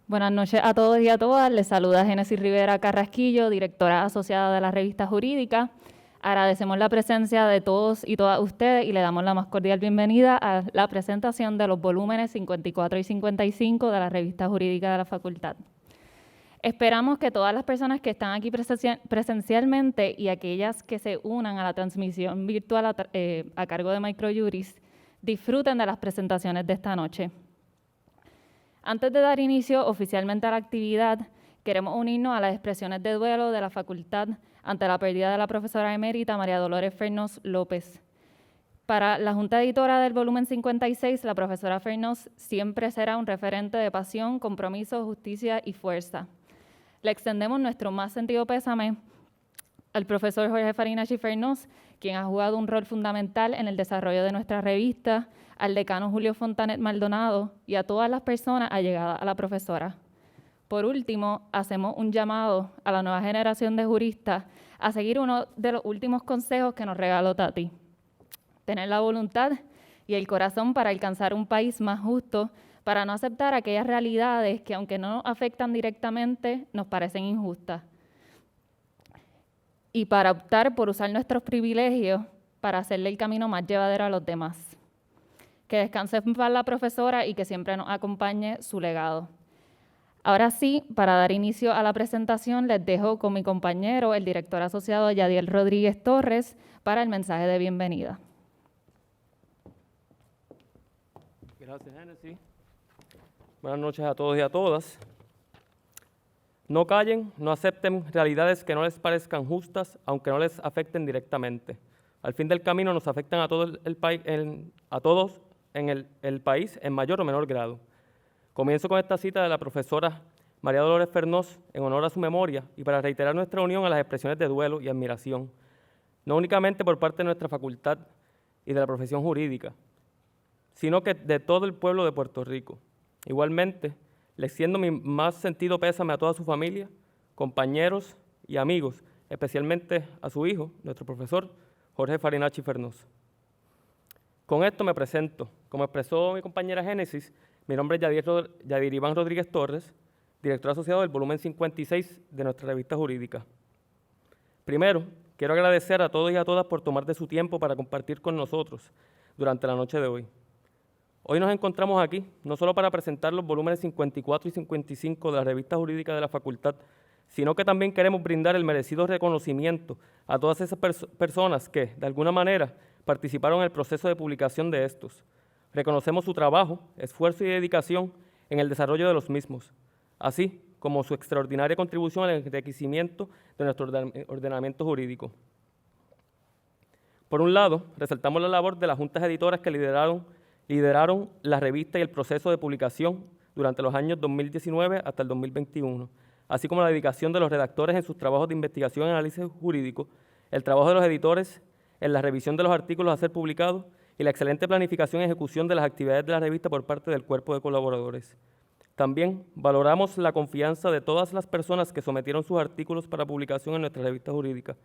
Buenas noches a todos y a todas. Les saluda Génesis Rivera Carrasquillo, directora asociada de la revista Jurídica. Agradecemos la presencia de todos y todas ustedes y le damos la más cordial bienvenida a la presentación de los volúmenes 54 y 55 de la revista Jurídica de la Facultad. Esperamos que todas las personas que están aquí presencialmente y aquellas que se unan a la transmisión virtual a cargo de Microjuris disfruten de las presentaciones de esta noche. Antes de dar inicio oficialmente a la actividad, queremos unirnos a las expresiones de duelo de la facultad ante la pérdida de la profesora emérita María Dolores Fernós López. Para la Junta Editora del volumen 56, la profesora Fernós siempre será un referente de pasión, compromiso, justicia y fuerza. Le extendemos nuestro más sentido pésame al profesor Jorge Farinacci Fernós, quien ha jugado un rol fundamental en el desarrollo de nuestra revista, al decano Julio Fontanet Maldonado y a todas las personas allegadas a la profesora. Por último, hacemos un llamado a la nueva generación de juristas a seguir uno de los últimos consejos que nos regaló Tati: tener la voluntad y el corazón para alcanzar un país más justo, para no aceptar aquellas realidades que, aunque no nos afectan directamente, nos parecen injustas, y para optar por usar nuestros privilegios para hacerle el camino más llevadero a los demás. Que descanse en paz la profesora y que siempre nos acompañe su legado. Ahora sí, para dar inicio a la presentación, les dejo con mi compañero, el director asociado Yadiel Rodríguez Torres, para el mensaje de bienvenida. Gracias, Génesis. Buenas noches a todos y a todas. No callen, no acepten realidades que no les parezcan justas, aunque no les afecten directamente. Al fin del camino nos afectan a todos en el país en mayor o menor grado. Comienzo con esta cita de la profesora María Dolores Fernós en honor a su memoria y para reiterar nuestra unión a las expresiones de duelo y admiración, no únicamente por parte de nuestra facultad y de la profesión jurídica, sino que de todo el pueblo de Puerto Rico. Igualmente, le extiendo mi más sentido pésame a toda su familia, compañeros y amigos, especialmente a su hijo, nuestro profesor Jorge Farinacci Fernós. Con esto me presento. Como expresó mi compañera Génesis, mi nombre es Yadier Iván Rodríguez Torres, director asociado del volumen 56 de nuestra revista jurídica. Primero, quiero agradecer a todos y a todas por tomar de su tiempo para compartir con nosotros durante la noche de hoy. Hoy nos encontramos aquí, no solo para presentar los volúmenes 54 y 55 de la revista jurídica de la facultad, sino que también queremos brindar el merecido reconocimiento a todas esas personas que, de alguna manera, participaron en el proceso de publicación de estos. Reconocemos su trabajo, esfuerzo y dedicación en el desarrollo de los mismos, así como su extraordinaria contribución al enriquecimiento de nuestro ordenamiento jurídico. Por un lado, resaltamos la labor de las juntas editoras que lideraron la revista y el proceso de publicación durante los años 2019 hasta el 2021, así como la dedicación de los redactores en sus trabajos de investigación y análisis jurídico, el trabajo de los editores en la revisión de los artículos a ser publicados y la excelente planificación y ejecución de las actividades de la revista por parte del cuerpo de colaboradores. También valoramos la confianza de todas las personas que sometieron sus artículos para publicación en nuestra revista jurídica.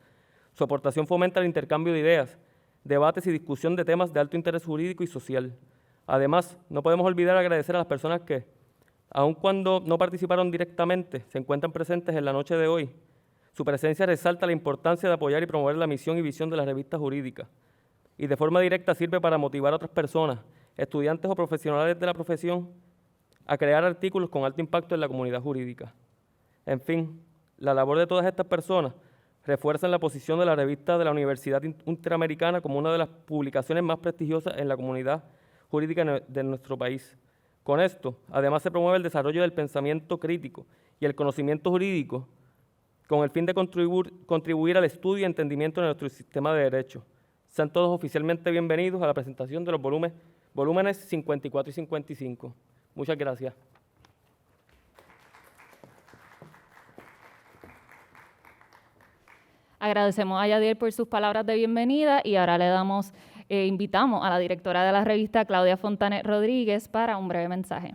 Su aportación fomenta el intercambio de ideas, debates y discusión de temas de alto interés jurídico y social. Además, no podemos olvidar agradecer a las personas que, aun cuando no participaron directamente, se encuentran presentes en la noche de hoy. Su presencia resalta la importancia de apoyar y promover la misión y visión de la revista jurídica y de forma directa sirve para motivar a otras personas, estudiantes o profesionales de la profesión, a crear artículos con alto impacto en la comunidad jurídica. En fin, la labor de todas estas personas refuerza la posición de la revista de la Universidad Interamericana como una de las publicaciones más prestigiosas en la comunidad jurídica de nuestro país. Con esto, además, se promueve el desarrollo del pensamiento crítico y el conocimiento jurídico con el fin de contribuir al estudio y entendimiento de nuestro sistema de derecho. Sean todos oficialmente bienvenidos a la presentación de los volúmenes 54 y 55. Muchas gracias. Agradecemos a Yadier por sus palabras de bienvenida y ahora invitamos a la directora de la revista, Claudia Fontanet Rodríguez, para un breve mensaje.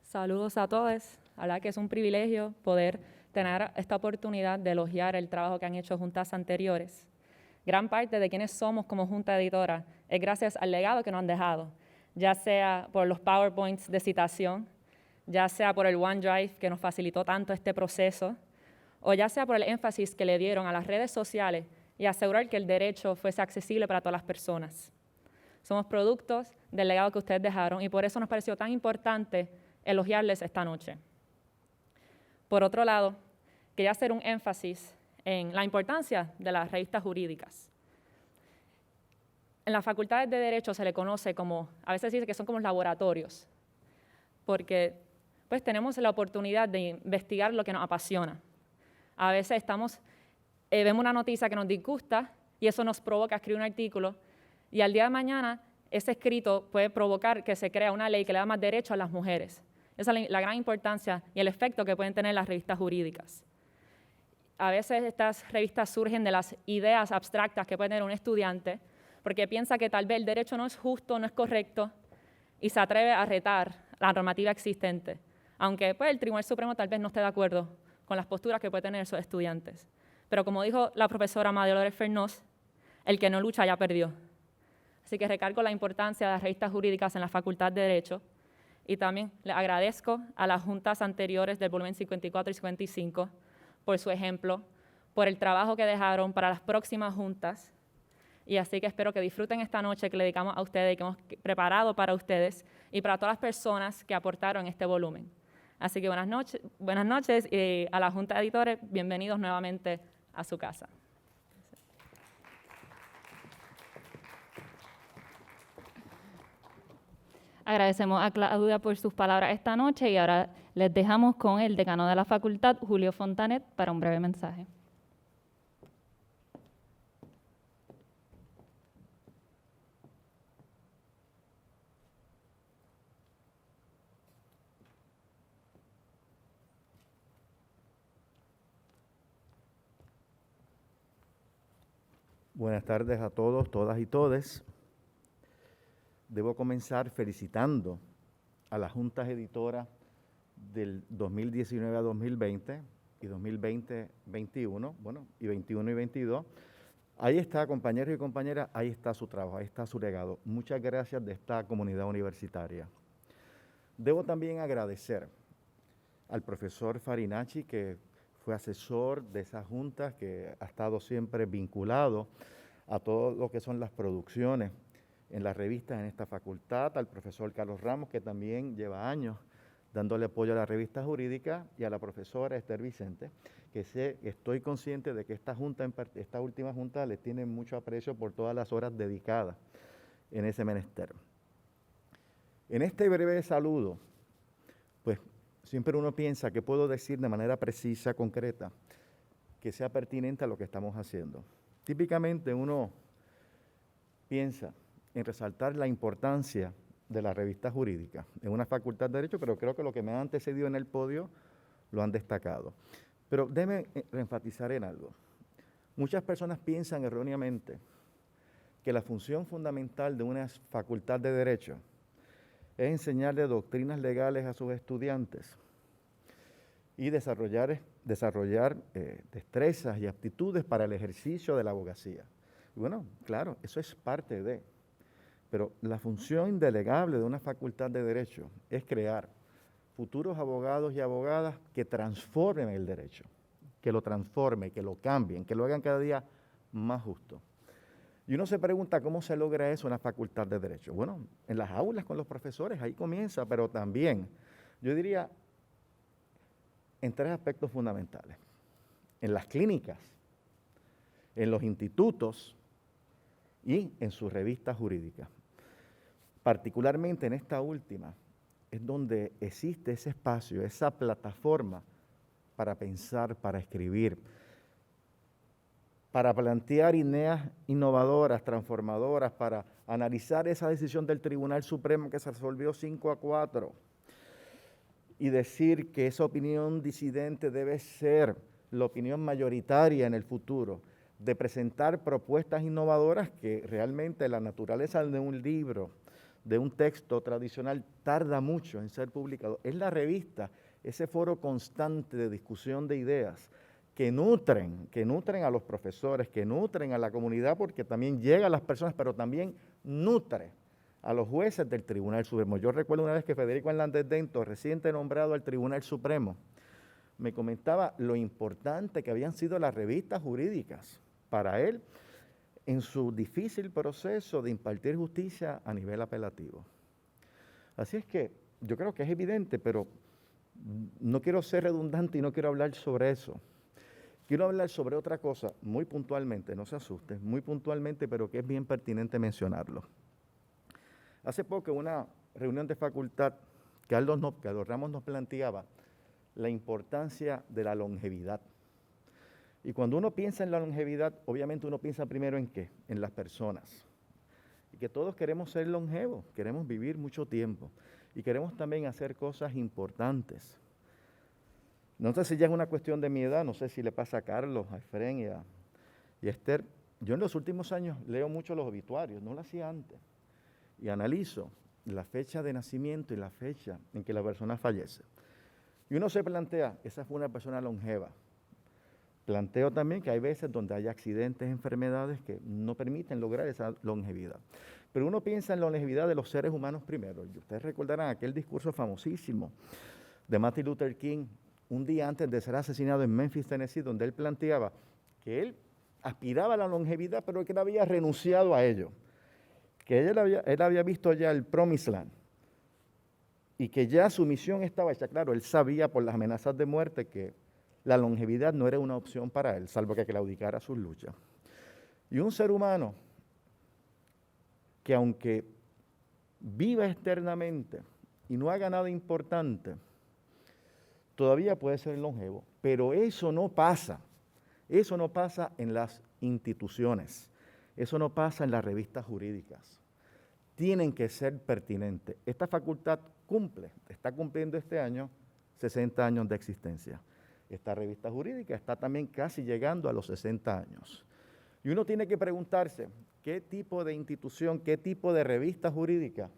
Saludos a todos. La verdad que es un privilegio poder tener esta oportunidad de elogiar el trabajo que han hecho juntas anteriores. Gran parte de quienes somos como junta editora es gracias al legado que nos han dejado, ya sea por los PowerPoints de citación, ya sea por el OneDrive que nos facilitó tanto este proceso, o ya sea por el énfasis que le dieron a las redes sociales y asegurar que el derecho fuese accesible para todas las personas. Somos productos del legado que ustedes dejaron y por eso nos pareció tan importante elogiarles esta noche. Por otro lado, quería hacer un énfasis en la importancia de las revistas jurídicas. En las facultades de Derecho se le conoce como, a veces se dice que son como laboratorios, porque pues tenemos la oportunidad de investigar lo que nos apasiona. A veces vemos una noticia que nos disgusta y eso nos provoca a escribir un artículo y al día de mañana ese escrito puede provocar que se crea una ley que le da más derecho a las mujeres. Esa es la gran importancia y el efecto que pueden tener las revistas jurídicas. A veces estas revistas surgen de las ideas abstractas que puede tener un estudiante porque piensa que tal vez el derecho no es justo, no es correcto y se atreve a retar la normativa existente, aunque pues, el Tribunal Supremo tal vez no esté de acuerdo con las posturas que pueden tener esos estudiantes. Pero como dijo la profesora María Dolores Fernós, el que no lucha ya perdió. Así que recargo la importancia de las revistas jurídicas en la Facultad de Derecho y también le agradezco a las juntas anteriores del volumen 54 y 55 por su ejemplo, por el trabajo que dejaron para las próximas juntas. Y así que espero que disfruten esta noche que le dedicamos a ustedes y que hemos preparado para ustedes y para todas las personas que aportaron este volumen. Así que buenas noches y a la Junta de Editores, bienvenidos nuevamente a su casa. Agradecemos a Claudia por sus palabras esta noche y ahora les dejamos con el decano de la facultad, Julio Fontanet, para un breve mensaje. Buenas tardes a todos, todas y todes. Debo comenzar felicitando a las juntas editoras del 2019 a 2020 y 2020-21, bueno, y 21 y 22. Ahí está, compañeros y compañeras, ahí está su trabajo, ahí está su legado. Muchas gracias de esta comunidad universitaria. Debo también agradecer al profesor Farinacci, que fue asesor de esas juntas, que ha estado siempre vinculado a todo lo que son las producciones en las revistas en esta facultad, al profesor Carlos Ramos, que también lleva años dándole apoyo a la revista jurídica, y a la profesora Esther Vicente, que estoy consciente de que esta última junta les tiene mucho aprecio por todas las horas dedicadas en ese menester. En este breve saludo, pues siempre uno piensa que puedo decir de manera precisa, concreta, que sea pertinente a lo que estamos haciendo. Típicamente uno piensa en resaltar la importancia de la revista jurídica en una facultad de Derecho, pero creo que lo que me ha antecedido en el podio lo han destacado. Pero déjeme enfatizar en algo. Muchas personas piensan erróneamente que la función fundamental de una facultad de Derecho es enseñarle doctrinas legales a sus estudiantes y desarrollar destrezas y aptitudes para el ejercicio de la abogacía. Y bueno, claro, eso es parte de, pero la función indelegable de una facultad de Derecho es crear futuros abogados y abogadas que transformen el derecho, que lo transformen, que lo cambien, que lo hagan cada día más justo. Y uno se pregunta cómo se logra eso en la facultad de Derecho. Bueno, en las aulas con los profesores, ahí comienza, pero también, yo diría, en tres aspectos fundamentales. En las clínicas, en los institutos y en sus revistas jurídicas. Particularmente en esta última, es donde existe ese espacio, esa plataforma para pensar, para escribir, para plantear ideas innovadoras, transformadoras, para analizar esa decisión del Tribunal Supremo que se resolvió 5-4 y decir que esa opinión disidente debe ser la opinión mayoritaria en el futuro, de presentar propuestas innovadoras que realmente la naturaleza de un libro, de un texto tradicional, tarda mucho en ser publicado. Es la revista, ese foro constante de discusión de ideas que nutren a los profesores, que nutren a la comunidad, porque también llega a las personas, pero también nutre a los jueces del Tribunal Supremo. Yo recuerdo una vez que Federico Hernández Dento, reciente nombrado al Tribunal Supremo, me comentaba lo importante que habían sido las revistas jurídicas para él en su difícil proceso de impartir justicia a nivel apelativo. Así es que yo creo que es evidente, pero no quiero ser redundante y no quiero hablar sobre eso. Quiero hablar sobre otra cosa muy puntualmente, no se asusten, muy puntualmente, pero que es bien pertinente mencionarlo. Hace poco en una reunión de facultad, Carlos Ramos nos planteaba la importancia de la longevidad. Y cuando uno piensa en la longevidad, obviamente uno piensa primero en ¿qué? En las personas. Y que todos queremos ser longevos, queremos vivir mucho tiempo y queremos también hacer cosas importantes. No sé si ya es una cuestión de mi edad, no sé si le pasa a Carlos, a Efren y a Esther. Yo en los últimos años leo mucho los obituarios, no lo hacía antes, y analizo la fecha de nacimiento y la fecha en que la persona fallece. Y uno se plantea, esa fue una persona longeva. Planteo también que hay veces donde hay accidentes, enfermedades que no permiten lograr esa longevidad. Pero uno piensa en la longevidad de los seres humanos primero. Y ustedes recordarán aquel discurso famosísimo de Martin Luther King, un día antes de ser asesinado en Memphis, Tennessee, donde él planteaba que él aspiraba a la longevidad, pero que él había renunciado a ello. Que él había visto ya el Promised Land y que ya su misión estaba hecha. Claro, él sabía por las amenazas de muerte que la longevidad no era una opción para él, salvo que claudicara sus luchas. Y un ser humano que aunque viva externamente y no haga nada importante, todavía puede ser longevo, pero eso no pasa en las instituciones, eso no pasa en las revistas jurídicas. Tienen que ser pertinentes. Esta facultad está cumpliendo este año 60 años de existencia. Esta revista jurídica está también casi llegando a los 60 años. Y uno tiene que preguntarse, ¿qué tipo de institución, qué tipo de revista jurídica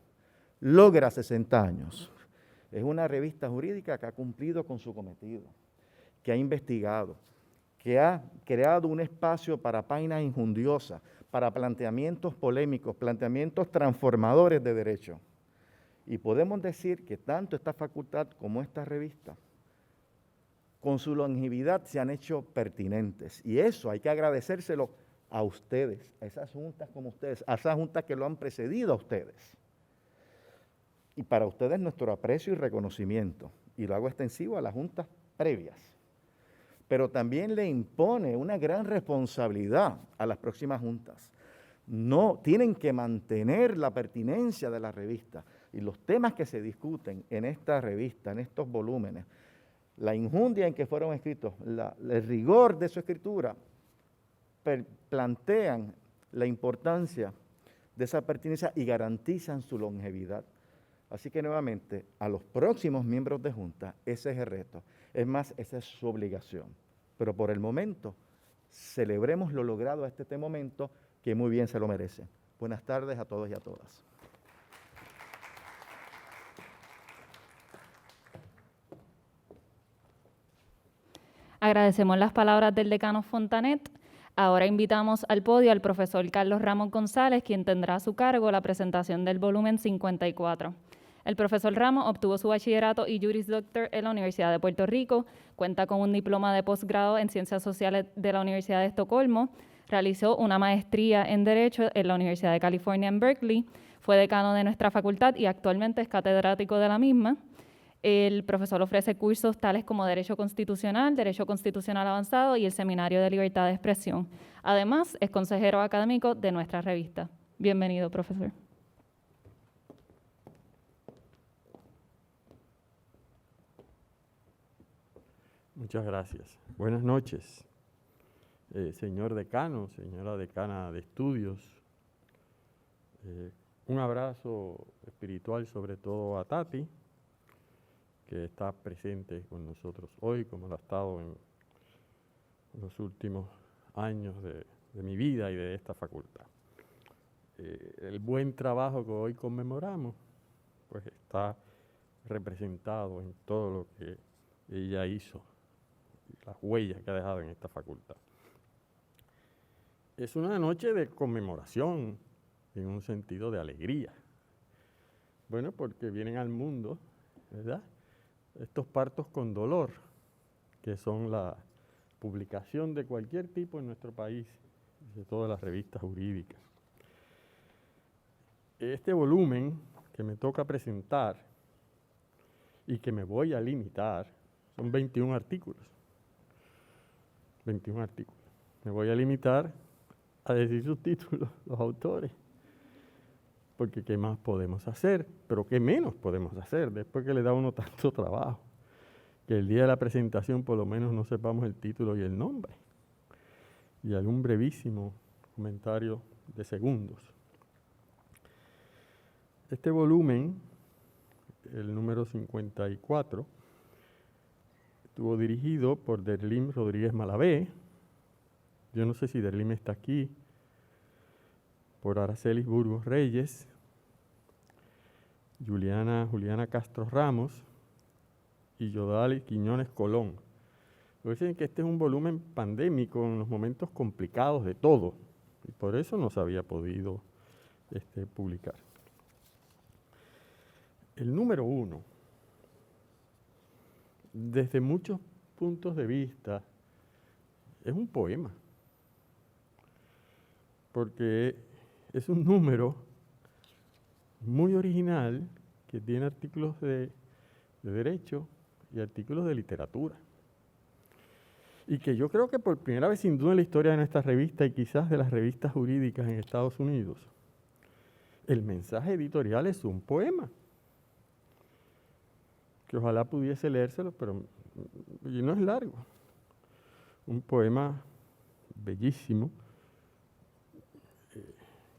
logra 60 años? Es una revista jurídica que ha cumplido con su cometido, que ha investigado, que ha creado un espacio para páginas injundiosas, para planteamientos polémicos, planteamientos transformadores de derecho. Y podemos decir que tanto esta facultad como esta revista, con su longevidad, se han hecho pertinentes. Y eso hay que agradecérselo a ustedes, a esas juntas como ustedes, a esas juntas que lo han precedido a ustedes. Y para ustedes nuestro aprecio y reconocimiento, y lo hago extensivo a las juntas previas. Pero también le impone una gran responsabilidad a las próximas juntas. No, tienen que mantener la pertinencia de la revista y los temas que se discuten en esta revista, en estos volúmenes, la injundia en que fueron escritos, el rigor de su escritura, plantean la importancia de esa pertinencia y garantizan su longevidad. Así que nuevamente, a los próximos miembros de Junta, ese es el reto. Es más, esa es su obligación. Pero por el momento, celebremos lo logrado a este momento, que muy bien se lo merece. Buenas tardes a todos y a todas. Agradecemos las palabras del decano Fontanet. Ahora invitamos al podio al profesor Carlos Ramos González, quien tendrá a su cargo la presentación del volumen 54. El profesor Ramos obtuvo su bachillerato y Juris Doctor en la Universidad de Puerto Rico, cuenta con un diploma de posgrado en Ciencias Sociales de la Universidad de Estocolmo, realizó una maestría en Derecho en la Universidad de California en Berkeley, fue decano de nuestra facultad y actualmente es catedrático de la misma. El profesor ofrece cursos tales como Derecho Constitucional Avanzado y el Seminario de Libertad de Expresión. Además, es consejero académico de nuestra revista. Bienvenido, profesor. Muchas gracias. Buenas noches, señor decano, señora decana de estudios. Un abrazo espiritual sobre todo a Tati, que está presente con nosotros hoy, como lo ha estado en los últimos años de mi vida y de esta facultad. El buen trabajo que hoy conmemoramos, pues está representado en todo lo que ella hizo, las huellas que ha dejado en esta facultad. Es una noche de conmemoración en un sentido de alegría. Bueno, porque vienen al mundo, ¿verdad?, estos partos con dolor, que son la publicación de cualquier tipo en nuestro país, de todas las revistas jurídicas. Este volumen que me toca presentar y que me voy a limitar, son 21 artículos. 21 artículos. Me voy a limitar a decir sus títulos, los autores, porque ¿qué más podemos hacer? Pero ¿qué menos podemos hacer después que le da a uno tanto trabajo? Que el día de la presentación por lo menos no sepamos el título y el nombre. Y algún brevísimo comentario de segundos. Este volumen, el número 54, estuvo dirigido por Derlim Rodríguez Malavé. Yo no sé si Derlim está aquí. Por Aracelis Burgos Reyes, Juliana Castro Ramos y Yodali Quiñones Colón. Dicen que este es un volumen pandémico en los momentos complicados de todo, y por eso no se había podido publicar. El número 1, desde muchos puntos de vista, es un poema, porque es un número muy original que tiene artículos de derecho y artículos de literatura. Y que yo creo que por primera vez, sin duda, en la historia de nuestra revista y quizás de las revistas jurídicas en Estados Unidos, el mensaje editorial es un poema. Que ojalá pudiese leérselo, pero y no es largo. Un poema bellísimo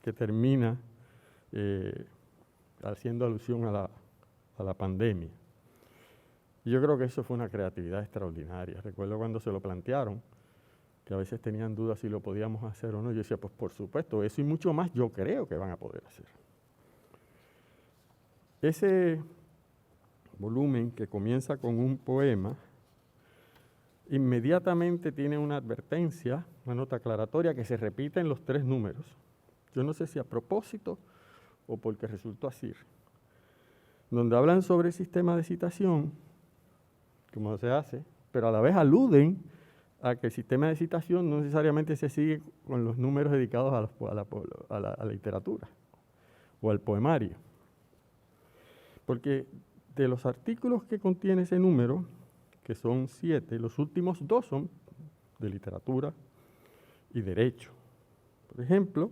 que termina haciendo alusión a la pandemia. Y yo creo que eso fue una creatividad extraordinaria. Recuerdo cuando se lo plantearon, que a veces tenían dudas si lo podíamos hacer o no. Yo decía, pues por supuesto, eso y mucho más yo creo que van a poder hacer. Ese volumen que comienza con un poema, inmediatamente tiene una advertencia, una nota aclaratoria que se repite en los 3 números. Yo no sé si a propósito o porque resultó así, donde hablan sobre el sistema de citación, como se hace, pero a la vez aluden a que el sistema de citación no necesariamente se sigue con los números dedicados a la literatura o al poemario. Porque de los artículos que contiene ese número, que son 7, los últimos 2 son de literatura y derecho. Por ejemplo,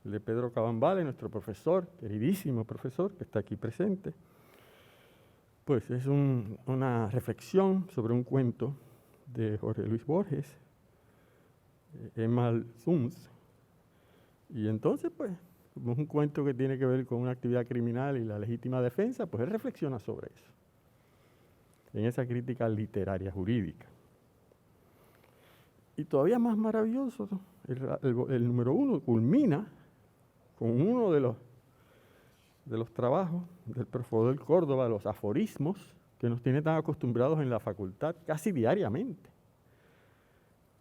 el de Pedro Cabambale, nuestro profesor, queridísimo profesor, que está aquí presente, pues es una reflexión sobre un cuento de Jorge Luis Borges, Emal Zunz, y entonces pues, como es un cuento que tiene que ver con una actividad criminal y la legítima defensa, pues él reflexiona sobre eso, en esa crítica literaria jurídica. Y todavía más maravilloso, el número 1 culmina con uno de los trabajos del profesor del Córdoba, los aforismos, que nos tiene tan acostumbrados en la facultad casi diariamente.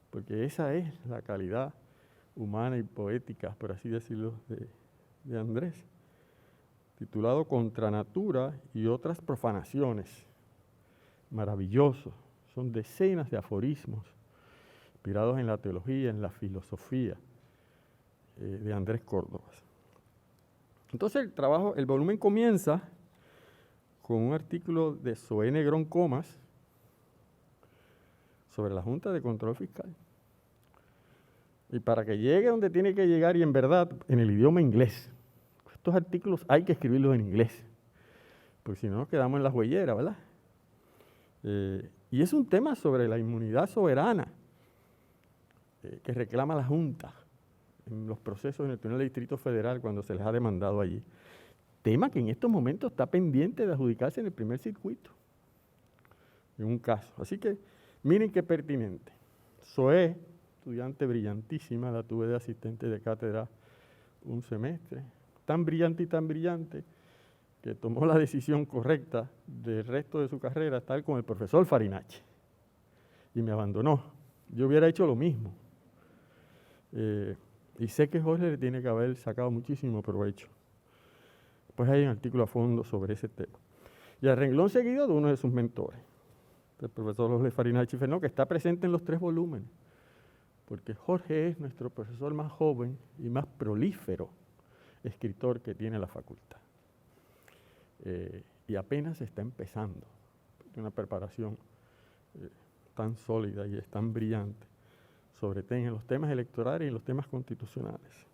Porque esa es la calidad humana y poética, por así decirlo, de Andrés, titulado Contra Natura y otras profanaciones. Maravilloso. Son decenas de aforismos inspirados en la teología, en la filosofía de Andrés Córdoba. Entonces el volumen comienza con un artículo de Zoé Negrón Comas sobre la Junta de Control Fiscal. Y para que llegue donde tiene que llegar, y en verdad, en el idioma inglés. Estos artículos hay que escribirlos en inglés, porque si no nos quedamos en las huelleras, ¿verdad? Y es un tema sobre la inmunidad soberana que reclama la Junta en los procesos en el Tribunal del Distrito Federal cuando se les ha demandado allí. Tema que en estos momentos está pendiente de adjudicarse en el primer circuito, en un caso. Así que miren qué pertinente. Zoé, estudiante brillantísima, la tuve de asistente de cátedra un semestre, tan brillante, que tomó la decisión correcta del resto de su carrera, estar con el profesor Farinacci, y me abandonó. Yo hubiera hecho lo mismo. Y sé que Jorge le tiene que haber sacado muchísimo provecho. Pues hay un artículo a fondo sobre ese tema. Y al renglón seguido de uno de sus mentores, el profesor Jorge Farinacci Fernó, que está presente en los 3 volúmenes, porque Jorge es nuestro profesor más joven y más prolífero escritor que tiene la facultad. Y apenas está empezando. Tiene una preparación tan sólida y es tan brillante sobre los temas electorales y los temas constitucionales.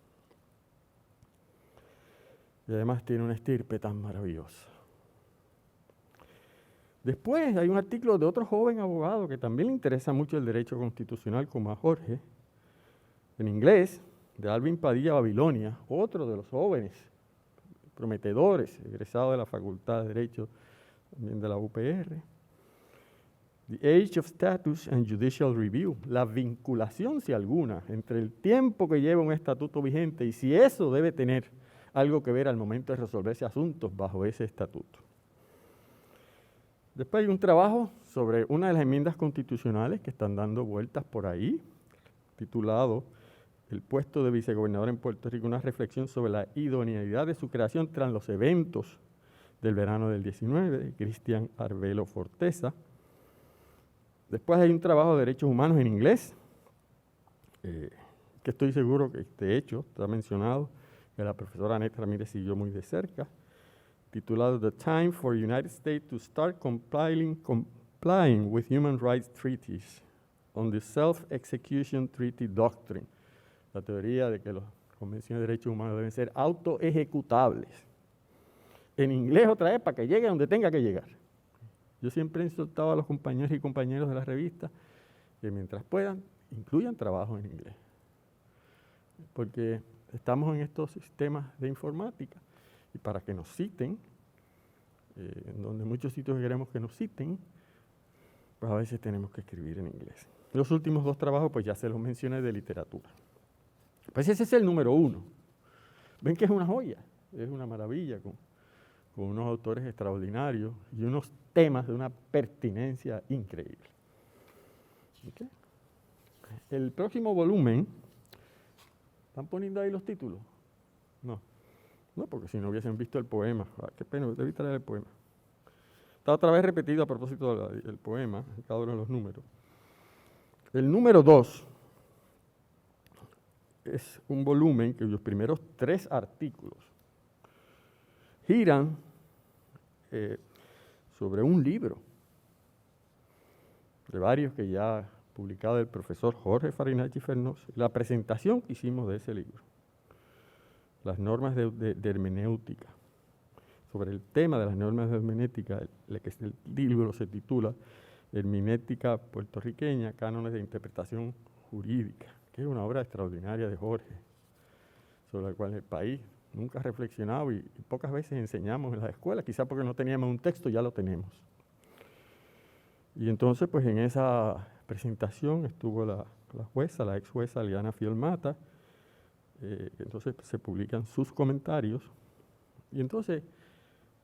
Y además tiene una estirpe tan maravillosa. Después hay un artículo de otro joven abogado que también le interesa mucho el derecho constitucional, como a Jorge, en inglés, de Alvin Padilla Babilonia, otro de los jóvenes prometedores, egresado de la Facultad de Derecho, también de la UPR. The Age of Status and Judicial Review, la vinculación, si alguna, entre el tiempo que lleva un estatuto vigente y si eso debe tener algo que ver al momento de resolverse asuntos bajo ese estatuto. Después hay un trabajo sobre una de las enmiendas constitucionales que están dando vueltas por ahí, titulado El puesto de vicegobernador en Puerto Rico, una reflexión sobre la idoneidad de su creación tras los eventos del verano del 19, de Cristian Arbelo Forteza. Después hay un trabajo de derechos humanos en inglés, que estoy seguro que de hecho está mencionado, que la profesora Annette Ramírez siguió muy de cerca, titulado The Time for United States to Start Complying with Human Rights Treaties on the Self-Execution Treaty Doctrine, la teoría de que las convenciones de derechos humanos deben ser autoejecutables. En inglés otra vez, para que llegue donde tenga que llegar. Yo siempre he insultado a los compañeros y compañeras de la revista que mientras puedan, incluyan trabajo en inglés. Porque estamos en estos sistemas de informática y para que nos citen, en donde muchos sitios queremos que nos citen, pues a veces tenemos que escribir en inglés. Los últimos 2 trabajos, pues ya se los mencioné, de literatura. Pues ese es el número 1. Ven que es una joya, es una maravilla, con unos autores extraordinarios y unos temas de una pertinencia increíble. ¿Okay? El próximo volumen, ¿están poniendo ahí los títulos? No, porque si no hubiesen visto el poema. Qué pena, debí traer el poema. Está otra vez repetido a propósito del poema, en cada uno de los números. El número 2 es un volumen cuyos primeros 3 artículos giran sobre un libro de varios que ya ha publicado el profesor Jorge Farinacci Fernós, la presentación que hicimos de ese libro, las normas de hermenéutica. Sobre el tema de las normas de hermenéutica, el libro se titula Hermenéutica puertorriqueña, cánones de interpretación jurídica, que es una obra extraordinaria de Jorge, sobre la cual el país nunca ha reflexionado y pocas veces enseñamos en las escuelas, quizás porque no teníamos un texto, ya lo tenemos. Y entonces, pues en esa presentación estuvo la jueza, la ex jueza Liana Fiolmata, entonces se publican sus comentarios, y entonces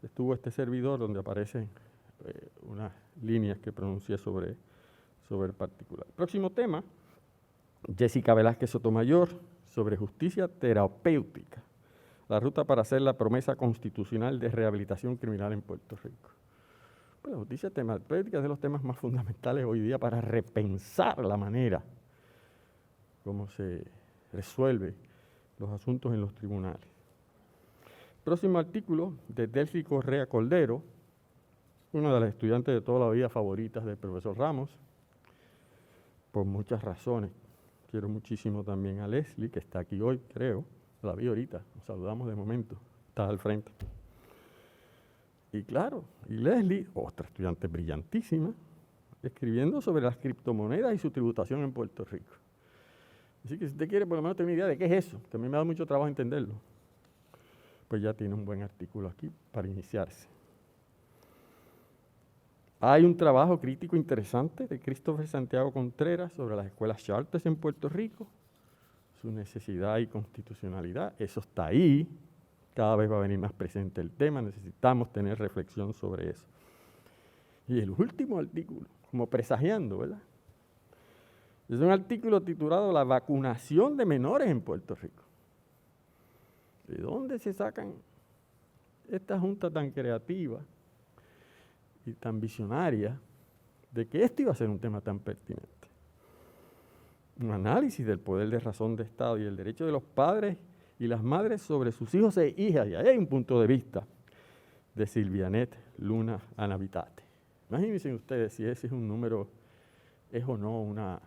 estuvo este servidor donde aparecen unas líneas que pronuncié sobre el particular. Próximo tema, Jessica Velázquez Sotomayor, sobre justicia terapéutica, la ruta para hacer la promesa constitucional de rehabilitación criminal en Puerto Rico. Pues la justicia terapéutica es de los temas más fundamentales hoy día para repensar la manera como se resuelven los asuntos en los tribunales. Próximo artículo, de Delcy Correa Cordero, una de las estudiantes de toda la vida favoritas del profesor Ramos, por muchas razones. Quiero muchísimo también a Leslie, que está aquí hoy, creo. La vi ahorita, nos saludamos de momento, está al frente. Y claro, y Leslie, otra estudiante brillantísima, escribiendo sobre las criptomonedas y su tributación en Puerto Rico. Así que si usted quiere por lo menos tener una idea de qué es eso, que a mí me da mucho trabajo entenderlo, pues ya tiene un buen artículo aquí para iniciarse. Hay un trabajo crítico interesante de Christopher Santiago Contreras sobre las escuelas charters en Puerto Rico, su necesidad y constitucionalidad. Eso está ahí, cada vez va a venir más presente el tema, necesitamos tener reflexión sobre eso. Y el último artículo, como presagiando, ¿verdad? Es un artículo titulado La vacunación de menores en Puerto Rico. ¿De dónde se sacan esta junta tan creativa y tan visionaria de que esto iba a ser un tema tan pertinente? Un análisis del poder de razón de Estado y el derecho de los padres y las madres sobre sus hijos e hijas. Y ahí hay un punto de vista de Silvianet Luna Anavitate. Imagínense ustedes si ese es un número, es o no una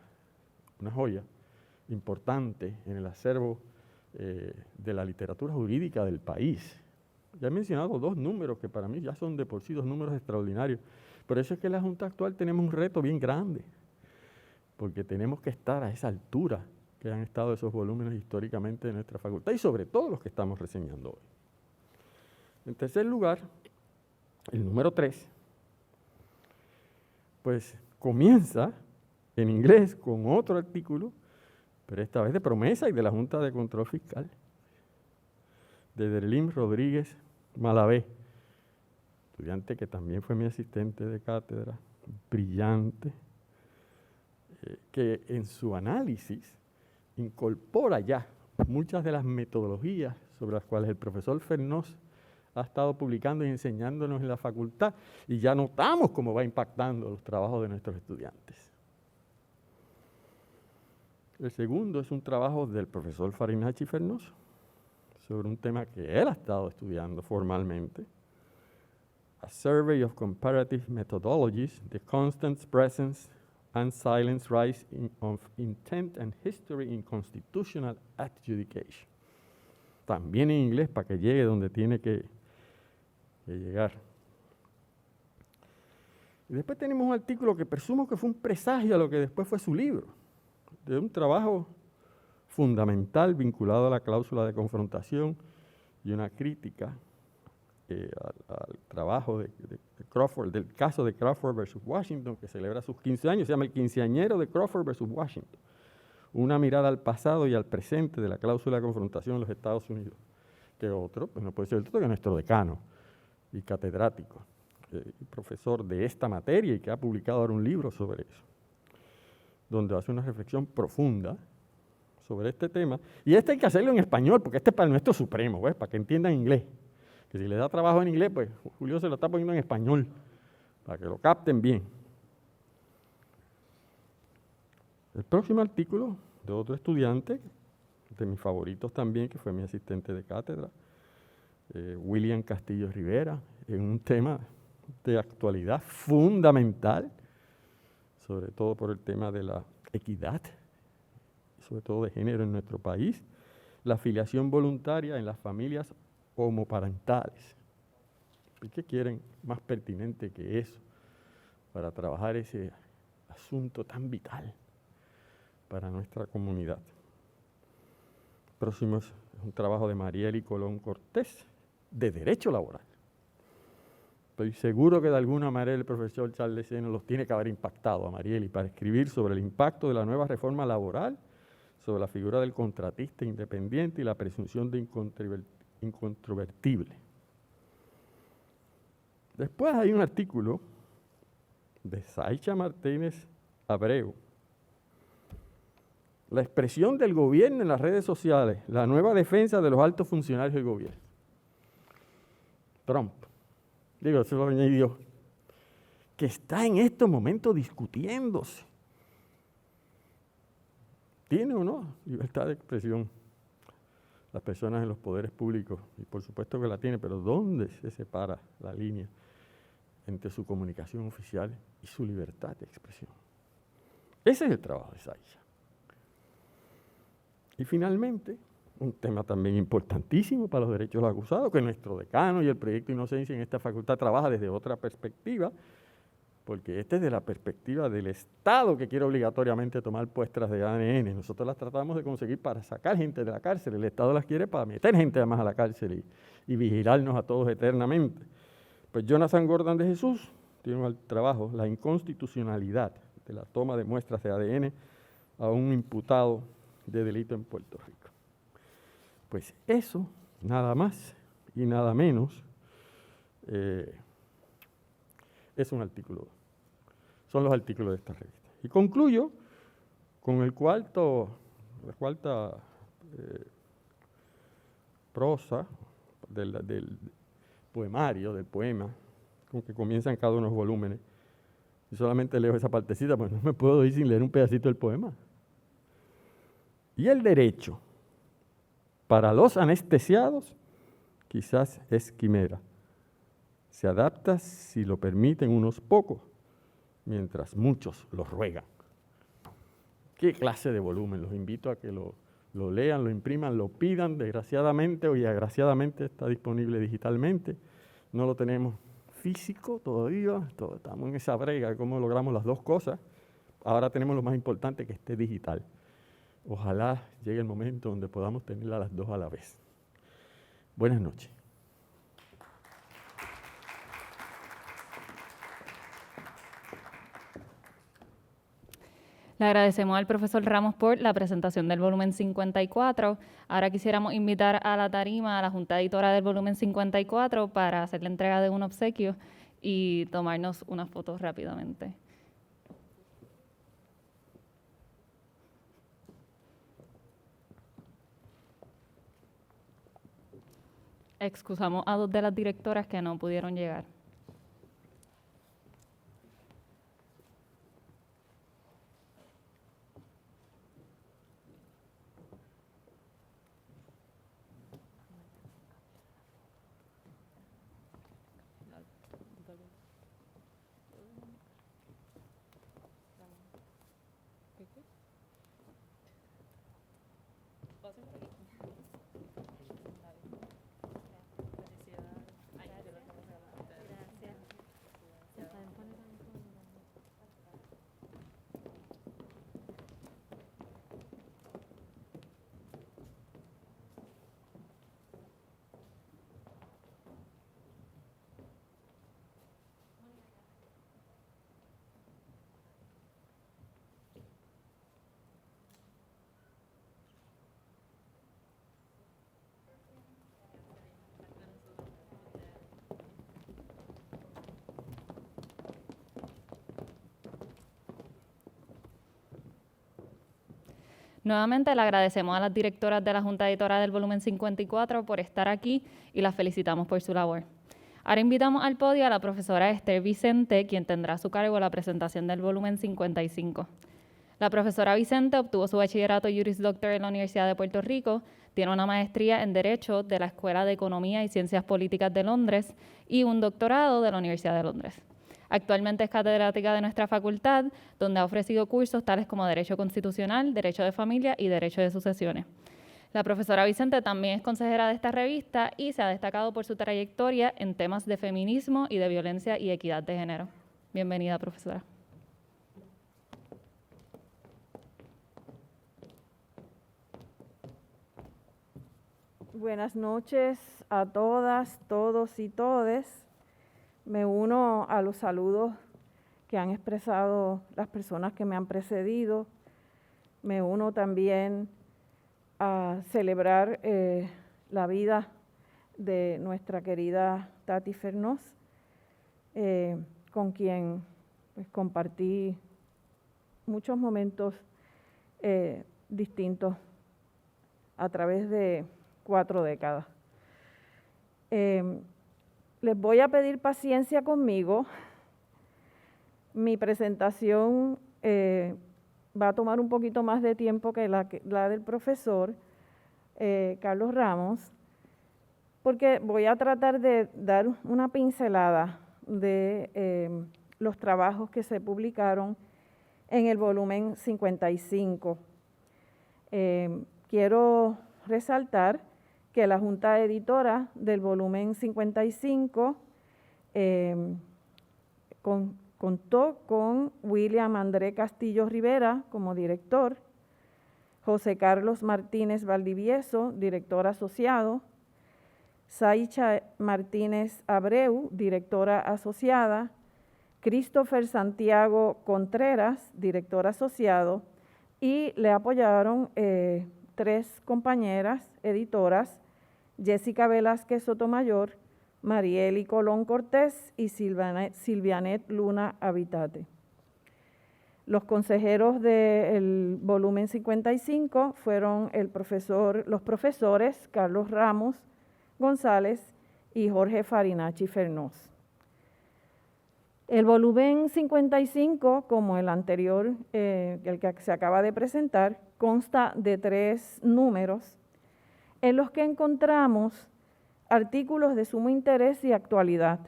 joya importante en el acervo de la literatura jurídica del país. Ya he mencionado dos números que para mí ya son de por sí dos números extraordinarios. Por eso es que en la Junta actual tenemos un reto bien grande, porque tenemos que estar a esa altura que han estado esos volúmenes históricamente de nuestra facultad y sobre todo los que estamos reseñando hoy. En tercer lugar, el número 3, pues comienza en inglés con otro artículo, pero esta vez de promesa y de la Junta de Control Fiscal, de Derlín Rodríguez Malavé, estudiante que también fue mi asistente de cátedra, brillante, que en su análisis incorpora ya muchas de las metodologías sobre las cuales el profesor Fernós ha estado publicando y enseñándonos en la facultad, y ya notamos cómo va impactando los trabajos de nuestros estudiantes. El segundo es un trabajo del profesor Farinacci Fernós sobre un tema que él ha estado estudiando formalmente, A Survey of Comparative Methodologies, The Constant Presence and Silence Rise of Intent and History in Constitutional Adjudication. También en inglés para que llegue donde tiene que llegar. Y después tenemos un artículo que presumo que fue un presagio a lo que después fue su libro, de un trabajo fundamental vinculado a la cláusula de confrontación y una crítica al trabajo de Crawford, del caso de Crawford versus Washington, que celebra sus 15 años, se llama El quinceañero de Crawford versus Washington. Una mirada al pasado y al presente de la cláusula de confrontación en los Estados Unidos. Que otro, pues no puede ser otro que nuestro decano y catedrático, y profesor de esta materia y que ha publicado ahora un libro sobre eso, donde hace una reflexión profunda sobre este tema. Y este hay que hacerlo en español, porque este es para el nuestro supremo, ¿ves? Para que entiendan inglés. Que si le da trabajo en inglés, pues Julio se lo está poniendo en español, para que lo capten bien. El próximo artículo de otro estudiante, de mis favoritos también, que fue mi asistente de cátedra, William Castillo Rivera, en un tema de actualidad fundamental, sobre todo por el tema de la equidad, sobre todo de género en nuestro país, la afiliación voluntaria en las familias homoparentales. ¿Y qué quieren más pertinente que eso para trabajar ese asunto tan vital para nuestra comunidad? Próximo es un trabajo de Marieli Colón Cortés, de Derecho Laboral. Estoy seguro que de alguna manera el profesor Charles Seno los tiene que haber impactado a Marieli para escribir sobre el impacto de la nueva reforma laboral, sobre la figura del contratista independiente y la presunción de incontrovertible. Después hay un artículo de Saicha Martínez Abreu, La expresión del gobierno en las redes sociales, la nueva defensa de los altos funcionarios del gobierno. Trump, digo, eso lo añadió, que está en estos momentos discutiéndose. ¿Tiene o no libertad de expresión las personas en los poderes públicos? Y por supuesto que la tiene, pero ¿dónde se separa la línea entre su comunicación oficial y su libertad de expresión? Ese es el trabajo de Saicha. Y finalmente, un tema también importantísimo para los derechos de los acusados, que nuestro decano y el Proyecto Inocencia en esta facultad trabaja desde otra perspectiva, porque este es de la perspectiva del Estado que quiere obligatoriamente tomar muestras de ADN. Nosotros las tratamos de conseguir para sacar gente de la cárcel, el Estado las quiere para meter gente además a la cárcel y vigilarnos a todos eternamente. Pues Jonathan Gordon de Jesús tiene un trabajo, la inconstitucionalidad de la toma de muestras de ADN a un imputado de delito en Puerto Rico. Pues eso, nada más y nada menos, es un artículo, son los artículos de esta revista. Y concluyo Con la cuarta prosa del poemario, del poema, con que comienzan cada uno de los volúmenes. Yo solamente leo esa partecita, pues no me puedo ir sin leer un pedacito del poema. Y el derecho, para los anestesiados, quizás es quimera. Se adapta si lo permiten unos pocos, mientras muchos lo ruegan. ¿Qué clase de volumen? Los invito a que lo lean, lo impriman, lo pidan. Desgraciadamente o agraciadamente está disponible digitalmente. No lo tenemos físico todavía. Estamos en esa brega de cómo logramos las dos cosas. Ahora tenemos lo más importante, que esté digital. Ojalá llegue el momento donde podamos tenerlas las dos a la vez. Buenas noches. Le agradecemos al profesor Ramos por la presentación del volumen 54. Ahora quisiéramos invitar a la tarima a la Junta Editora del volumen 54 para hacer la entrega de un obsequio y tomarnos unas fotos rápidamente. Excusamos a dos de las directoras que no pudieron llegar. Nuevamente le agradecemos a las directoras de la Junta Editora del volumen 54 por estar aquí y las felicitamos por su labor. Ahora invitamos al podio a la profesora Esther Vicente, quien tendrá a su cargo la presentación del volumen 55. La profesora Vicente obtuvo su bachillerato Juris Doctor en la Universidad de Puerto Rico, tiene una maestría en Derecho de la Escuela de Economía y Ciencias Políticas de Londres y un doctorado de la Universidad de Londres. Actualmente es catedrática de nuestra facultad, donde ha ofrecido cursos tales como Derecho Constitucional, Derecho de Familia y Derecho de Sucesiones. La profesora Vicente también es consejera de esta revista y se ha destacado por su trayectoria en temas de feminismo y de violencia y equidad de género. Bienvenida, profesora. Buenas noches a todas, todos y todes. Me uno a los saludos que han expresado las personas que me han precedido. Me uno también a celebrar la vida de nuestra querida Tati Fernós, con quien pues, compartí muchos momentos distintos a través de 4 décadas. Les voy a pedir paciencia conmigo. Mi presentación va a tomar un poquito más de tiempo que la del profesor Carlos Ramos, porque voy a tratar de dar una pincelada de los trabajos que se publicaron en el volumen 55. Quiero resaltar que la Junta Editora del volumen 55 contó con William André Castillo Rivera como director, José Carlos Martínez Valdivieso, director asociado, Saicha Martínez Abreu, directora asociada, Christopher Santiago Contreras, director asociado, y le apoyaron 3 compañeras editoras, Jessica Velázquez Sotomayor, Marieli Colón Cortés y Silvianet Luna Habitate. Los consejeros del volumen 55 fueron los profesores Carlos Ramos González y Jorge Farinacci Fernós. El volumen 55, como el anterior, el que se acaba de presentar, consta de 3 números en los que encontramos artículos de sumo interés y actualidad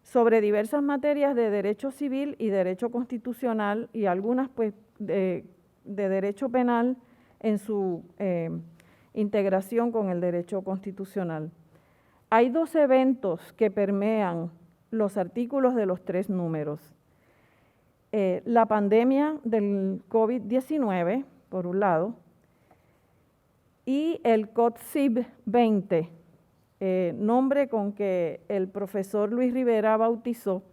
sobre diversas materias de derecho civil y derecho constitucional y algunas pues, de derecho penal en su integración con el derecho constitucional. Hay 2 eventos que permean los artículos de los 3 números. La pandemia del COVID-19, por un lado, y el CODCIB 20, nombre con que el profesor Luis Rivera bautizó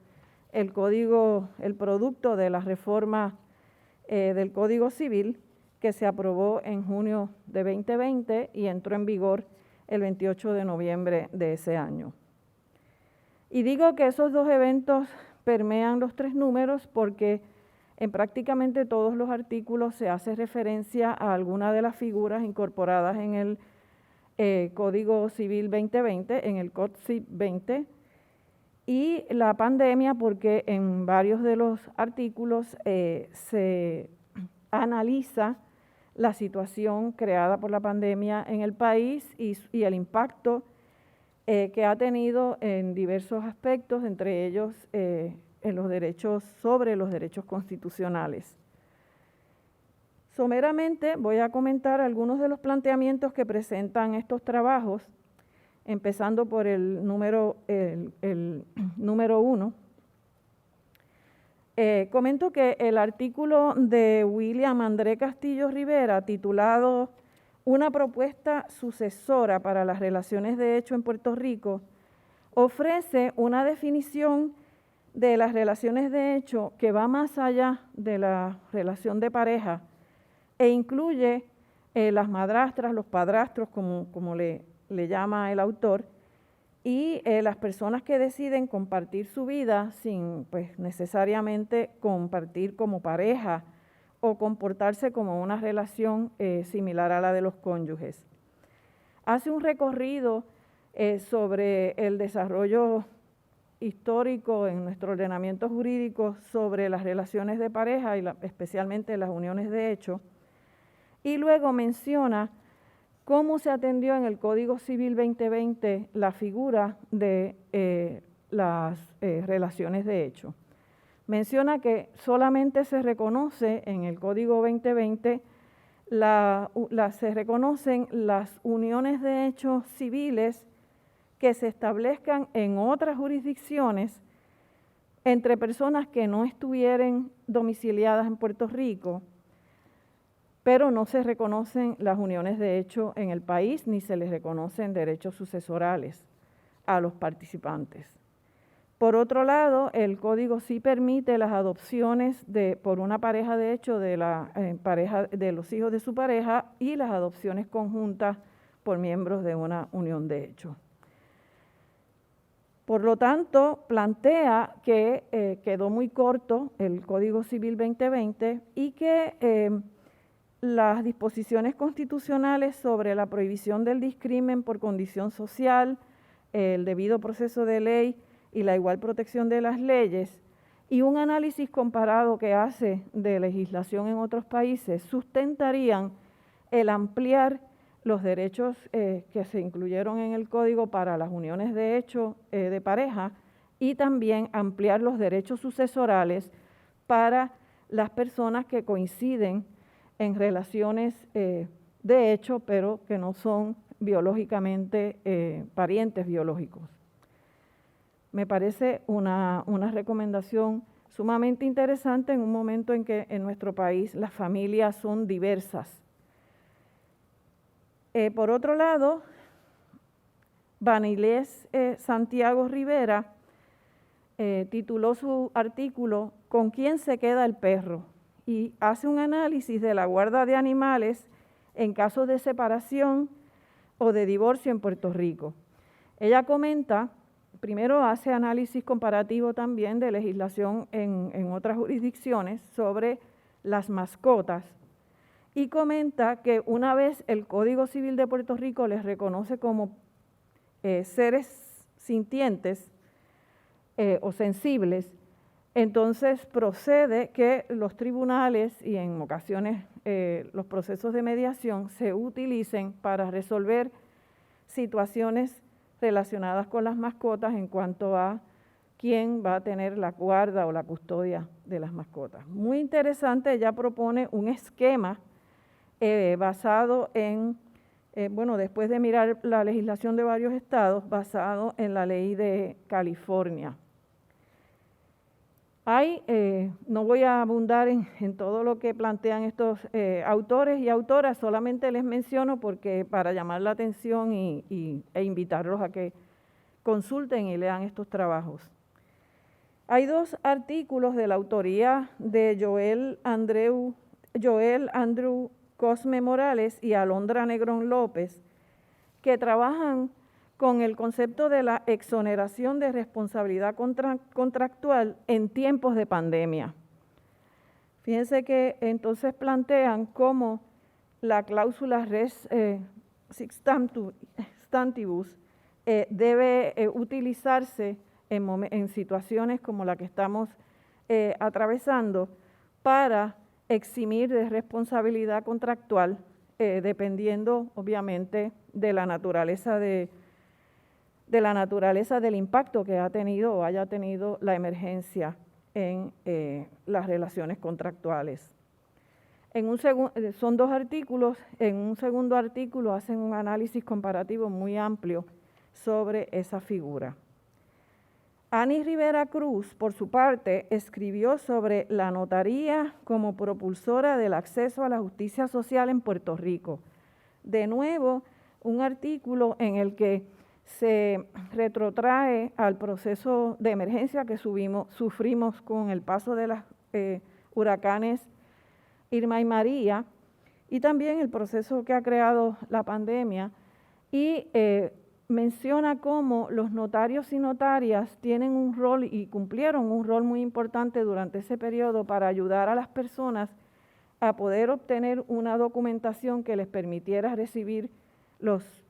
el producto de la reforma del Código Civil que se aprobó en junio de 2020 y entró en vigor el 28 de noviembre de ese año. Y digo que esos 2 eventos permean los 3 números porque en prácticamente todos los artículos se hace referencia a alguna de las figuras incorporadas en el Código Civil 2020, en el CODCIB 20, y la pandemia porque en varios de los artículos se analiza la situación creada por la pandemia en el país y el impacto que ha tenido en diversos aspectos, entre ellos sobre los derechos constitucionales. Someramente voy a comentar algunos de los planteamientos que presentan estos trabajos, empezando por el número 1. Comento que el artículo de William André Castillo Rivera, titulado Una propuesta sucesora para las relaciones de hecho en Puerto Rico, ofrece una definición de las relaciones de hecho que va más allá de la relación de pareja e incluye las madrastras, los padrastros, como le llama el autor, y las personas que deciden compartir su vida sin pues, necesariamente compartir como pareja o comportarse como una relación similar a la de los cónyuges. Hace un recorrido sobre el desarrollo histórico en nuestro ordenamiento jurídico sobre las relaciones de pareja y especialmente las uniones de hecho, y luego menciona cómo se atendió en el Código Civil 2020 la figura de las relaciones de hecho. Menciona que solamente se reconoce en el Código 2020, se reconocen las uniones de hecho civiles que se establezcan en otras jurisdicciones entre personas que no estuvieran domiciliadas en Puerto Rico, pero no se reconocen las uniones de hecho en el país ni se les reconocen derechos sucesorales a los participantes. Por otro lado, el Código sí permite las adopciones por una pareja de hecho de los hijos de su pareja y las adopciones conjuntas por miembros de una unión de hecho. Por lo tanto, plantea que quedó muy corto el Código Civil 2020 y que las disposiciones constitucionales sobre la prohibición del discrimen por condición social, el debido proceso de ley y la igual protección de las leyes, y un análisis comparado que hace de legislación en otros países, sustentarían el ampliar los derechos que se incluyeron en el Código para las uniones de hecho de pareja y también ampliar los derechos sucesorales para las personas que coinciden en relaciones de hecho, pero que no son biológicamente parientes biológicos. Me parece una recomendación sumamente interesante en un momento en que en nuestro país las familias son diversas. Por otro lado, Vanilés Santiago Rivera tituló su artículo ¿Con quién se queda el perro? Y hace un análisis de la guarda de animales en casos de separación o de divorcio en Puerto Rico. Ella comenta primero hace análisis comparativo también de legislación en otras jurisdicciones sobre las mascotas y comenta que una vez el Código Civil de Puerto Rico les reconoce como seres sintientes o sensibles, entonces procede que los tribunales y en ocasiones los procesos de mediación se utilicen para resolver situaciones relacionadas con las mascotas en cuanto a quién va a tener la guarda o la custodia de las mascotas. Muy interesante, ella propone un esquema basado en, después de mirar la legislación de varios estados, basado en la ley de California. No voy a abundar en todo lo que plantean estos autores y autoras, solamente les menciono porque para llamar la atención e invitarlos a que consulten y lean estos trabajos. Hay 2 artículos de la autoría de Joel Andrew Cosme Morales y Alondra Negrón López, que trabajan con el concepto de la exoneración de responsabilidad contractual en tiempos de pandemia. Fíjense que entonces plantean cómo la cláusula res stantibus debe utilizarse en situaciones como la que estamos atravesando para eximir de responsabilidad contractual, dependiendo obviamente de la naturaleza del impacto que ha tenido o haya tenido la emergencia en las relaciones contractuales. Son 2 artículos, en un segundo artículo hacen un análisis comparativo muy amplio sobre esa figura. Ani Rivera Cruz, por su parte, escribió sobre la notaría como propulsora del acceso a la justicia social en Puerto Rico. De nuevo, un artículo en el que se retrotrae al proceso de emergencia que sufrimos con el paso de los huracanes Irma y María, y también el proceso que ha creado la pandemia, y menciona cómo los notarios y notarias tienen un rol y cumplieron un rol muy importante durante ese periodo para ayudar a las personas a poder obtener una documentación que les permitiera recibir los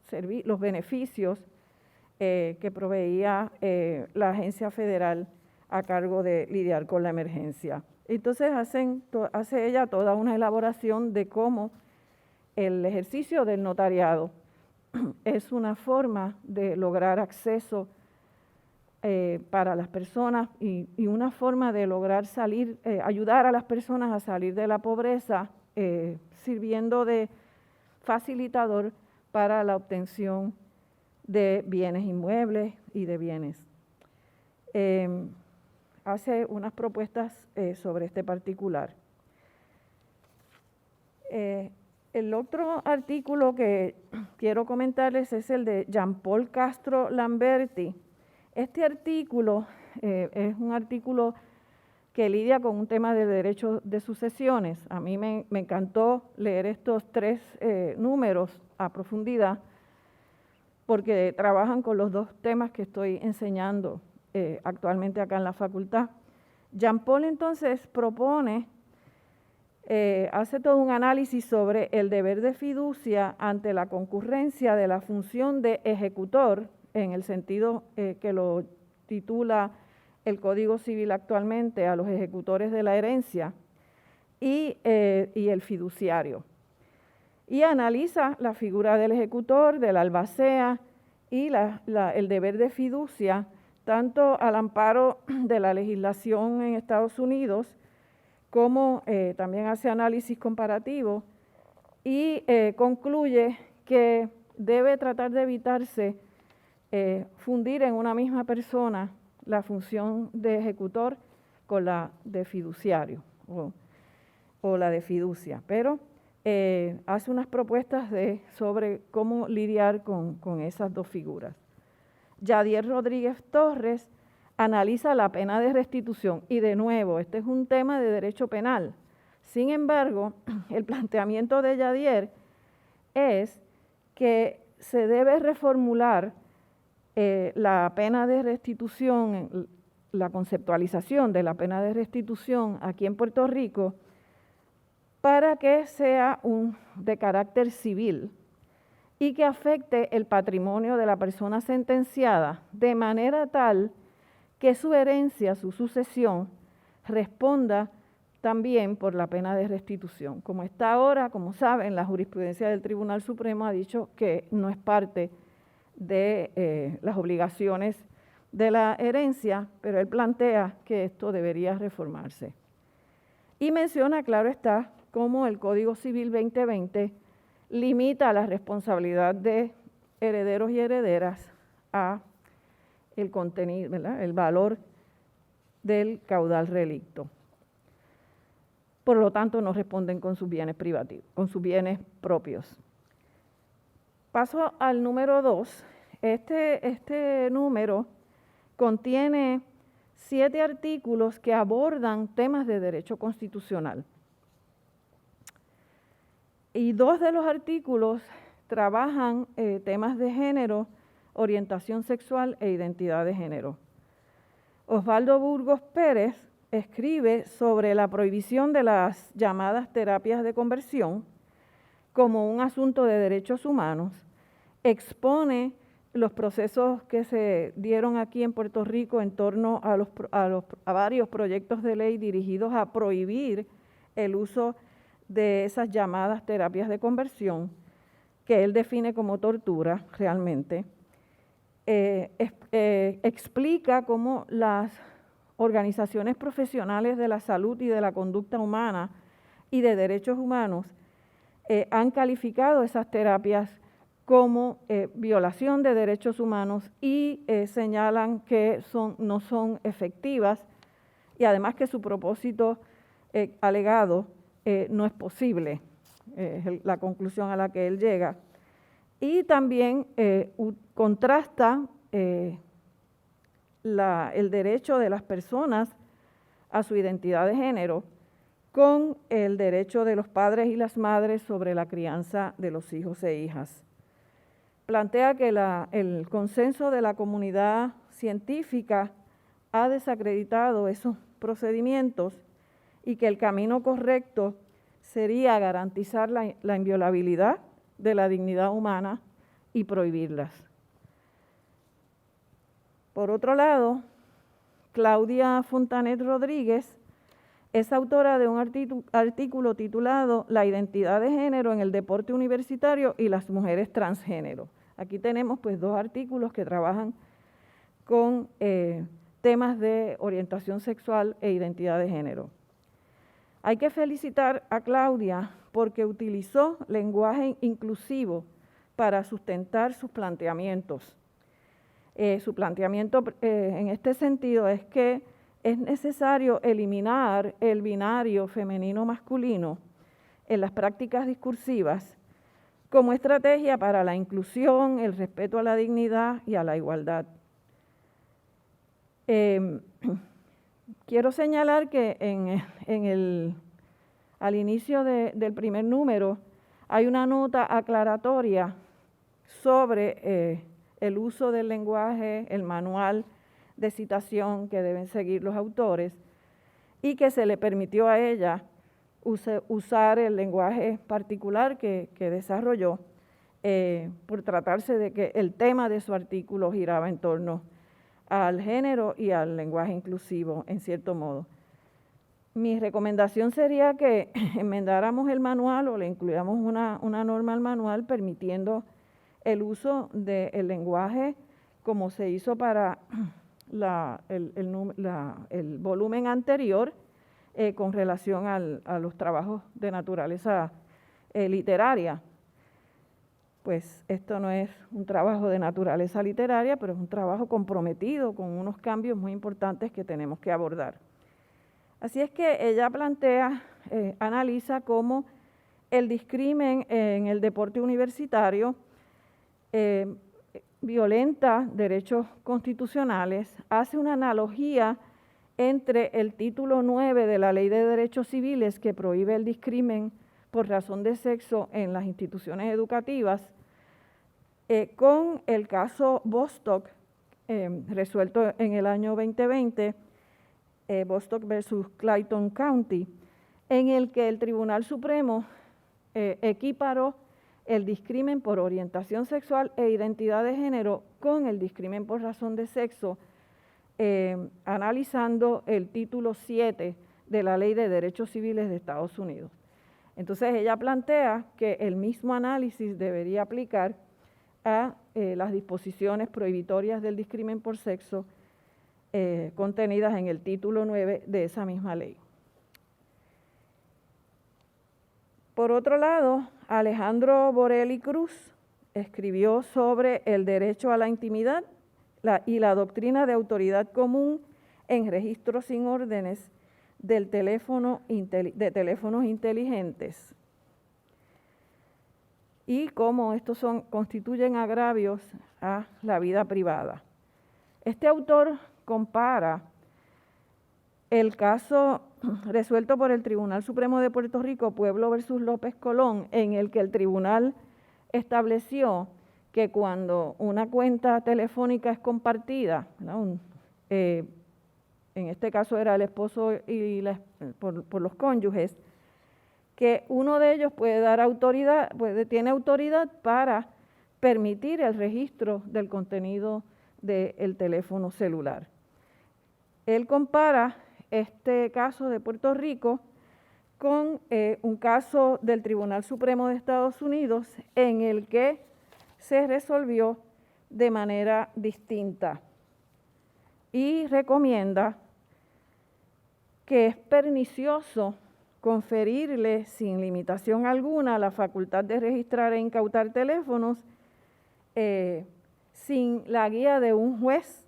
beneficios que proveía la agencia federal a cargo de lidiar con la emergencia. Entonces hace ella toda una elaboración de cómo el ejercicio del notariado es una forma de lograr acceso para las personas y una forma de lograr ayudar a las personas a salir de la pobreza, sirviendo de facilitador para la obtención de bienes inmuebles y de bienes. Hace unas propuestas sobre este particular. El otro artículo que quiero comentarles es el de Jean-Paul Castro Lamberti. Este artículo es un artículo que lidia con un tema de derecho de sucesiones. A mí me encantó leer estos 3 números a profundidad porque trabajan con los 2 temas que estoy enseñando actualmente acá en la facultad. Jean-Paul entonces propone hace todo un análisis sobre el deber de fiducia ante la concurrencia de la función de ejecutor, en el sentido que lo titula el Código Civil actualmente, a los ejecutores de la herencia, y el fiduciario. Y analiza la figura del ejecutor, del albacea y el deber de fiducia, tanto al amparo de la legislación en Estados Unidos, como también hace análisis comparativo y concluye que debe tratar de evitarse fundir en una misma persona la función de ejecutor con la de fiduciario o la de fiducia, pero hace unas propuestas sobre cómo lidiar con esas 2 figuras. Yadier Rodríguez Torres analiza la pena de restitución. Y de nuevo, este es un tema de derecho penal. Sin embargo, el planteamiento de Yadier es que se debe reformular la pena de restitución, la conceptualización de la pena de restitución aquí en Puerto Rico para que sea de carácter civil y que afecte el patrimonio de la persona sentenciada de manera tal que su herencia, su sucesión, responda también por la pena de restitución. Como está ahora, como saben, la jurisprudencia del Tribunal Supremo ha dicho que no es parte de las obligaciones de la herencia, pero él plantea que esto debería reformarse. Y menciona, claro está, cómo el Código Civil 2020 limita la responsabilidad de herederos y herederas a el contenido, ¿verdad?, el valor del caudal relicto. Por lo tanto, no responden con sus bienes privativos, con sus bienes propios. Paso al número 2. Este número contiene 7 artículos que abordan temas de derecho constitucional. Y 2 de los artículos trabajan temas de género, orientación sexual e identidad de género. Osvaldo Burgos Pérez escribe sobre la prohibición de las llamadas terapias de conversión como un asunto de derechos humanos, expone los procesos que se dieron aquí en Puerto Rico en torno a varios proyectos de ley dirigidos a prohibir el uso de esas llamadas terapias de conversión, que él define como tortura realmente. Explica cómo las organizaciones profesionales de la salud y de la conducta humana y de derechos humanos han calificado esas terapias como violación de derechos humanos y señalan que no son efectivas y además que su propósito alegado no es posible, es la conclusión a la que él llega. Y también contrasta el derecho de las personas a su identidad de género con el derecho de los padres y las madres sobre la crianza de los hijos e hijas. Plantea que el consenso de la comunidad científica ha desacreditado esos procedimientos y que el camino correcto sería garantizar la inviolabilidad de la dignidad humana y prohibirlas. Por otro lado, Claudia Fontanet Rodríguez es autora de un artículo titulado La identidad de género en el deporte universitario y las mujeres transgénero. Aquí tenemos pues 2 artículos que trabajan con temas de orientación sexual e identidad de género. Hay que felicitar a Claudia porque utilizó lenguaje inclusivo para sustentar sus planteamientos. Su planteamiento en este sentido es que es necesario eliminar el binario femenino-masculino en las prácticas discursivas como estrategia para la inclusión, el respeto a la dignidad y a la igualdad. Quiero señalar que al inicio del primer número hay una nota aclaratoria sobre el uso del lenguaje, el manual de citación que deben seguir los autores y que se le permitió a ella usar el lenguaje particular que desarrolló por tratarse de que el tema de su artículo giraba en torno al género y al lenguaje inclusivo, en cierto modo. Mi recomendación sería que enmendáramos el manual o le incluyamos una norma al manual permitiendo el uso del lenguaje como se hizo para el volumen anterior con relación a los trabajos de naturaleza literaria. Pues esto no es un trabajo de naturaleza literaria, pero es un trabajo comprometido con unos cambios muy importantes que tenemos que abordar. Así es que ella analiza cómo el discrimen en el deporte universitario violenta derechos constitucionales, hace una analogía entre el título 9 de la Ley de Derechos Civiles que prohíbe el discrimen por razón de sexo en las instituciones educativas, con el caso Bostock resuelto en el año 2020, Bostock versus Clayton County, en el que el Tribunal Supremo equiparó el discrimen por orientación sexual e identidad de género con el discrimen por razón de sexo, analizando el título 7 de la Ley de Derechos Civiles de Estados Unidos. Entonces ella plantea que el mismo análisis debería aplicar a las disposiciones prohibitorias del discrimen por sexo contenidas en el título 9 de esa misma ley. Por otro lado, Alejandro Borelli Cruz escribió sobre el derecho a la intimidad y la doctrina de autoridad común en registros sin órdenes de teléfonos inteligentes y cómo estos constituyen agravios a la vida privada. Este autor compara el caso resuelto por el Tribunal Supremo de Puerto Rico, Pueblo versus López Colón, en el que el tribunal estableció que cuando una cuenta telefónica es compartida, en este caso era el esposo y por los cónyuges, que uno de ellos tiene autoridad para permitir el registro del contenido del teléfono celular. Él compara este caso de Puerto Rico con un caso del Tribunal Supremo de Estados Unidos en el que se resolvió de manera distinta y recomienda que es pernicioso conferirle sin limitación alguna la facultad de registrar e incautar teléfonos sin la guía de un juez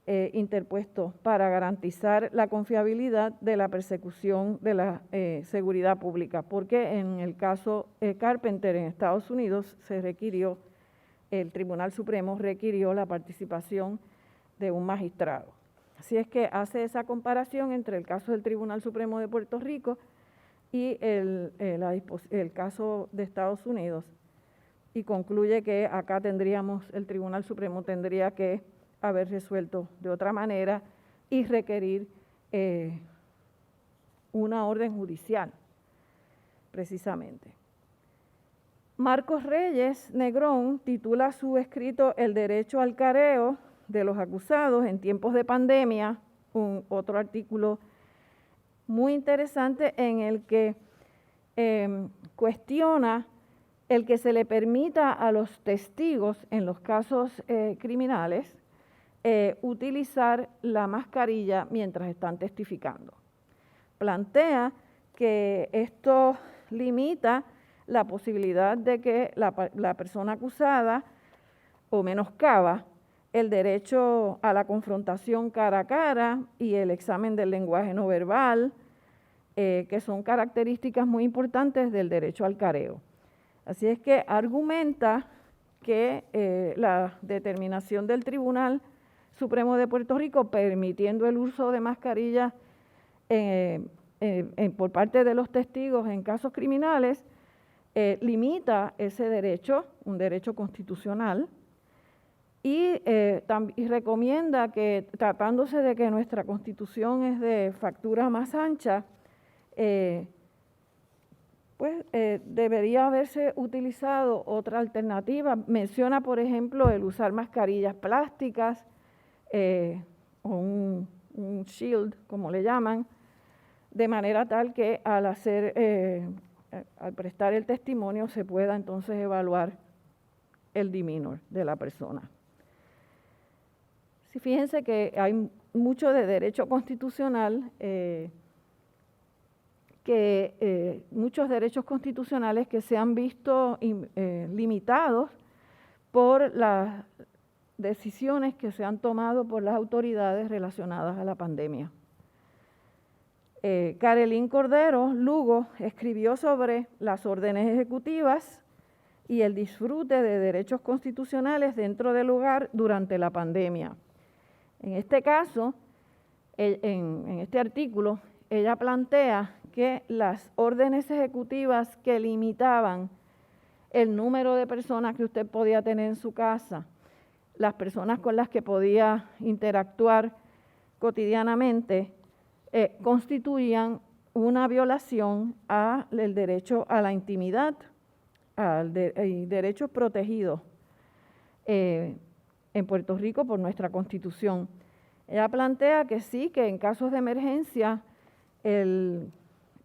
interpuesto para garantizar la confiabilidad de la persecución de la seguridad pública, porque en el caso Carpenter en Estados Unidos el Tribunal Supremo requirió la participación de un magistrado. Así es que hace esa comparación entre el caso del Tribunal Supremo de Puerto Rico y el caso de Estados Unidos y concluye que acá el Tribunal Supremo tendría que haber resuelto de otra manera y requerir una orden judicial, precisamente. Marcos Reyes Negrón titula su escrito El derecho al careo de los acusados en tiempos de pandemia, otro artículo muy interesante en el que cuestiona el que se le permita a los testigos en los casos criminales utilizar la mascarilla mientras están testificando. Plantea que esto limita la posibilidad de que la persona acusada o menoscaba el derecho a la confrontación cara a cara y el examen del lenguaje no verbal, que son características muy importantes del derecho al careo. Así es que argumenta que la determinación del Tribunal Supremo de Puerto Rico permitiendo el uso de mascarillas por parte de los testigos en casos criminales limita ese derecho, un derecho constitucional, y recomienda que, tratándose de que nuestra Constitución es de factura más ancha, debería haberse utilizado otra alternativa. Menciona, por ejemplo, el usar mascarillas plásticas o un shield, como le llaman, de manera tal que al prestar el testimonio se pueda entonces evaluar el demeanor de la persona. Sí, fíjense que hay mucho de derecho constitucional, muchos derechos constitucionales que se han visto limitados por las decisiones que se han tomado por las autoridades relacionadas a la pandemia. Carolyn Cordero Lugo escribió sobre las órdenes ejecutivas y el disfrute de derechos constitucionales dentro del hogar durante la pandemia. En este caso, en este artículo, ella plantea que las órdenes ejecutivas que limitaban el número de personas que usted podía tener en su casa las personas con las que podía interactuar cotidianamente, constituían una violación al derecho a la intimidad y derechos protegidos en Puerto Rico por nuestra Constitución. Ella plantea que sí, que en casos de emergencia el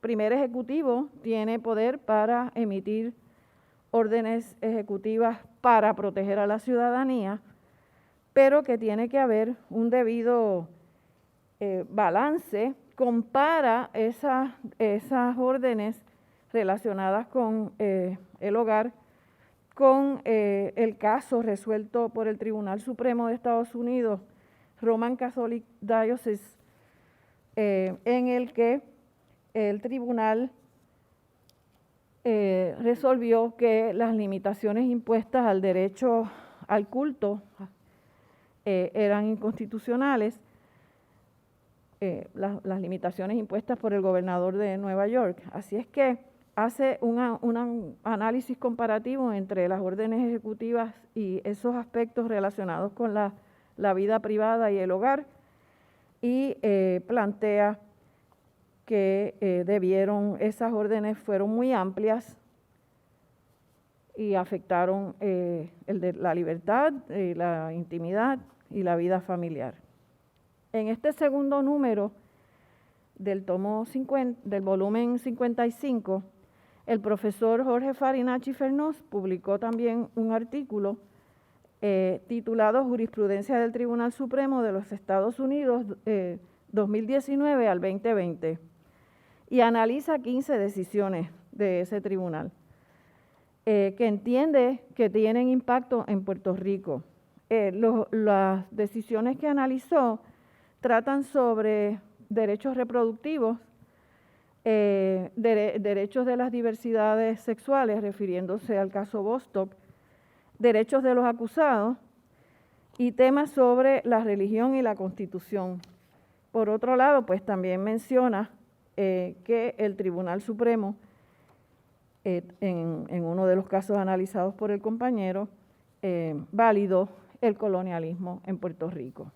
primer ejecutivo tiene poder para emitir órdenes ejecutivas para proteger a la ciudadanía, pero que tiene que haber un debido balance. Compara esas órdenes relacionadas con el hogar con el caso resuelto por el Tribunal Supremo de Estados Unidos, Roman Catholic Diocese, en el que el tribunal resolvió que las limitaciones impuestas al derecho al culto eran inconstitucionales, las limitaciones impuestas por el gobernador de Nueva York. Así es que hace un análisis comparativo entre las órdenes ejecutivas y esos aspectos relacionados con la vida privada y el hogar, y plantea que esas órdenes fueron muy amplias y afectaron la libertad, la intimidad y la vida familiar. En este segundo número del tomo 50, del volumen 55, el profesor Jorge Farinacci Fernós publicó también un artículo titulado Jurisprudencia del Tribunal Supremo de los Estados Unidos 2019 al 2020, y analiza 15 decisiones de ese tribunal que entiende que tienen impacto en Puerto Rico. Las decisiones que analizó tratan sobre derechos reproductivos, derechos de las diversidades sexuales, refiriéndose al caso Bostock, derechos de los acusados y temas sobre la religión y la Constitución. Por otro lado, pues también menciona que el Tribunal Supremo, en uno de los casos analizados por el compañero, validó el colonialismo en Puerto Rico.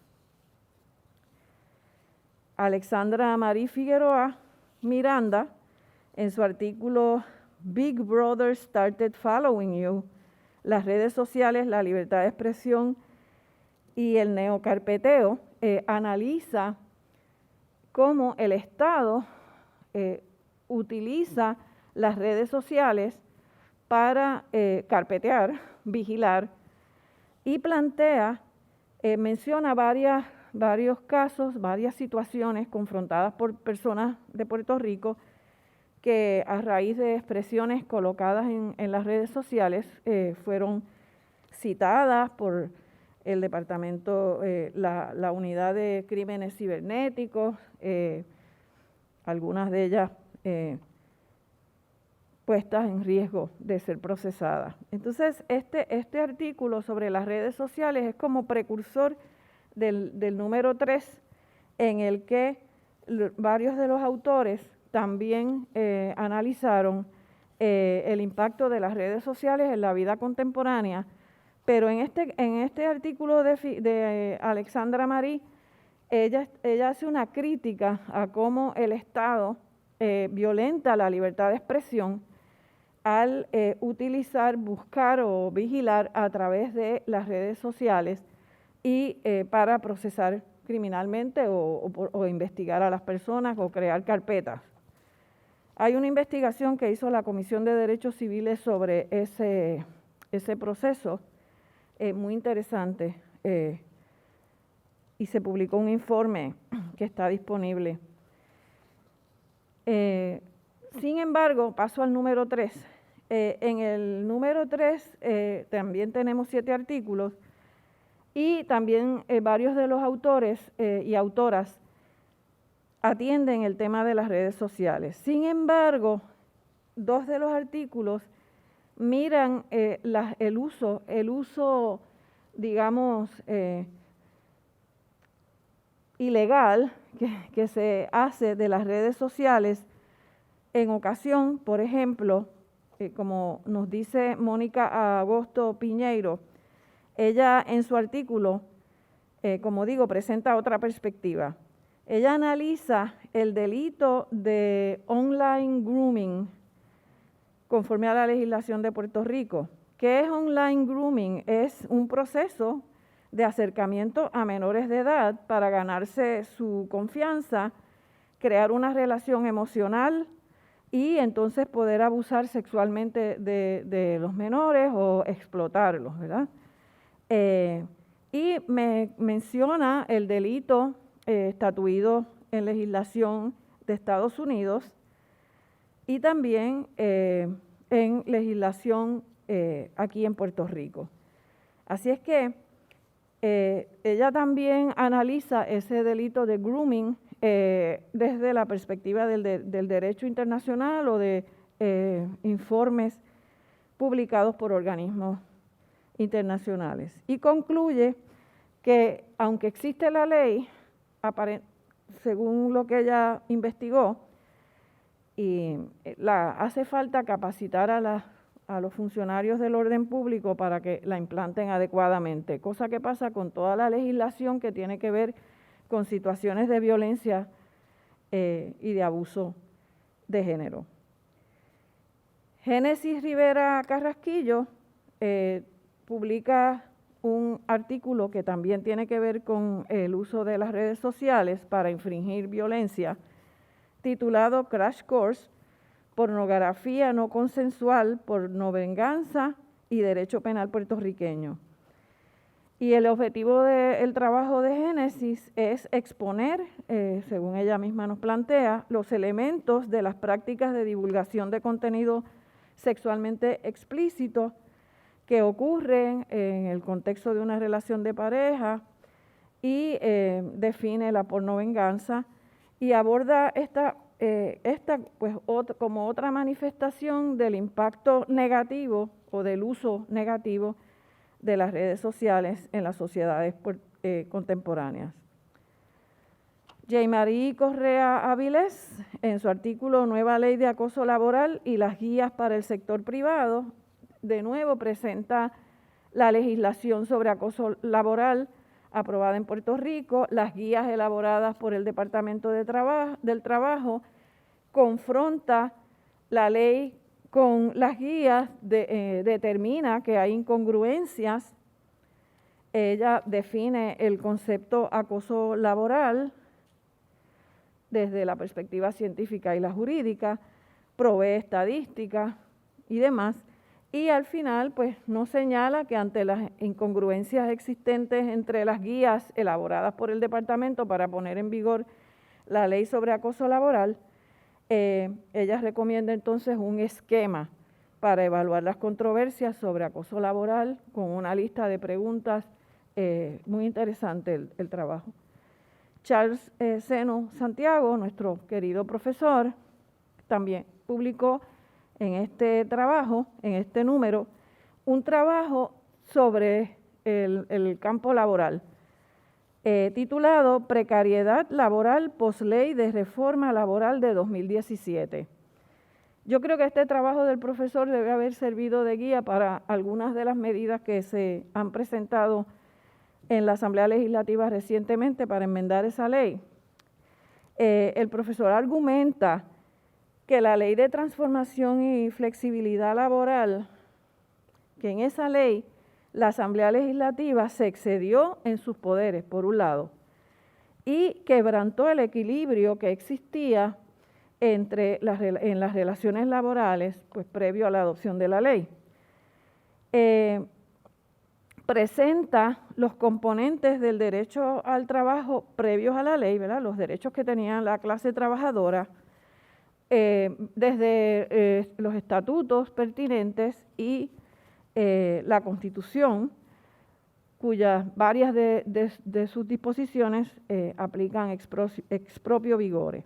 Alexandra Marie Figueroa Miranda, en su artículo Big Brother Started Following You, las redes sociales, la libertad de expresión y el neocarpeteo, analiza cómo el Estado utiliza las redes sociales para carpetear, vigilar, y menciona varios casos, varias situaciones confrontadas por personas de Puerto Rico que a raíz de expresiones colocadas en las redes sociales fueron citadas por el departamento, la unidad de crímenes cibernéticos, algunas de ellas puestas en riesgo de ser procesadas. Entonces, este artículo sobre las redes sociales es como precursor del número 3, en el que varios de los autores también analizaron el impacto de las redes sociales en la vida contemporánea, pero en este artículo de Alexandra Marie, ella hace una crítica a cómo el Estado violenta la libertad de expresión al utilizar, buscar o vigilar a través de las redes sociales y para procesar criminalmente o investigar a las personas o crear carpetas. Hay una investigación que hizo la Comisión de Derechos Civiles sobre ese proceso, muy interesante, y se publicó un informe que está disponible. Sin embargo, paso al número 3. En el número 3 también tenemos 7 artículos y también varios de los autores y autoras atienden el tema de las redes sociales. Sin embargo, 2 de los artículos miran el uso, digamos, ilegal que se hace de las redes sociales en ocasión, por ejemplo, como nos dice Mónica Agosto Piñeiro, ella en su artículo, como digo, presenta otra perspectiva. Ella analiza el delito de online grooming conforme a la legislación de Puerto Rico. ¿Qué es online grooming? Es un proceso de acercamiento a menores de edad para ganarse su confianza, crear una relación emocional y entonces poder abusar sexualmente de los menores o explotarlos, ¿verdad? Y me menciona el delito estatuido en legislación de Estados Unidos y también en legislación aquí en Puerto Rico. Así es que ella también analiza ese delito de grooming desde la perspectiva del derecho internacional o de informes publicados por organismos internacionales. Y concluye que aunque existe la ley, según lo que ella investigó, hace falta capacitar a los funcionarios del orden público para que la implanten adecuadamente, cosa que pasa con toda la legislación que tiene que ver con situaciones de violencia y de abuso de género. Génesis Rivera Carrasquillo publica un artículo que también tiene que ver con el uso de las redes sociales para infringir violencia, titulado Crash Course, Pornografía no consensual, pornovenganza y derecho penal puertorriqueño. Y el objetivo del trabajo de Génesis es exponer, según ella misma nos plantea, los elementos de las prácticas de divulgación de contenido sexualmente explícito que ocurren en el contexto de una relación de pareja y define la pornovenganza y aborda esta pues, como otra manifestación del impacto negativo o del uso negativo de las redes sociales en las sociedades contemporáneas. J. Correa Avilés, en su artículo Nueva Ley de Acoso Laboral y las guías para el sector privado, de nuevo presenta la legislación sobre acoso laboral aprobada en Puerto Rico, las guías elaboradas por el Departamento del Trabajo, confronta la ley con las guías, determina que hay incongruencias. Ella define el concepto acoso laboral desde la perspectiva científica y la jurídica, provee estadísticas y demás, y al final pues nos señala que ante las incongruencias existentes entre las guías elaboradas por el departamento para poner en vigor la ley sobre acoso laboral, ella recomienda entonces un esquema para evaluar las controversias sobre acoso laboral con una lista de preguntas. Muy interesante el trabajo. Charles Seno Santiago, nuestro querido profesor, también publicó en este trabajo, en este número, un trabajo sobre el campo laboral, titulado Precariedad laboral posley de reforma laboral de 2017. Yo creo que este trabajo del profesor debe haber servido de guía para algunas de las medidas que se han presentado en la Asamblea Legislativa recientemente para enmendar esa ley. El profesor argumenta que la Ley de Transformación y Flexibilidad Laboral, que en esa ley la Asamblea Legislativa se excedió en sus poderes, por un lado, y quebrantó el equilibrio que existía en las relaciones laborales, pues previo a la adopción de la ley. Presenta los componentes del derecho al trabajo previos a la ley, ¿verdad? Los derechos que tenía la clase trabajadora, desde los estatutos pertinentes y la Constitución, cuyas varias de sus disposiciones aplican ex proprio vigore.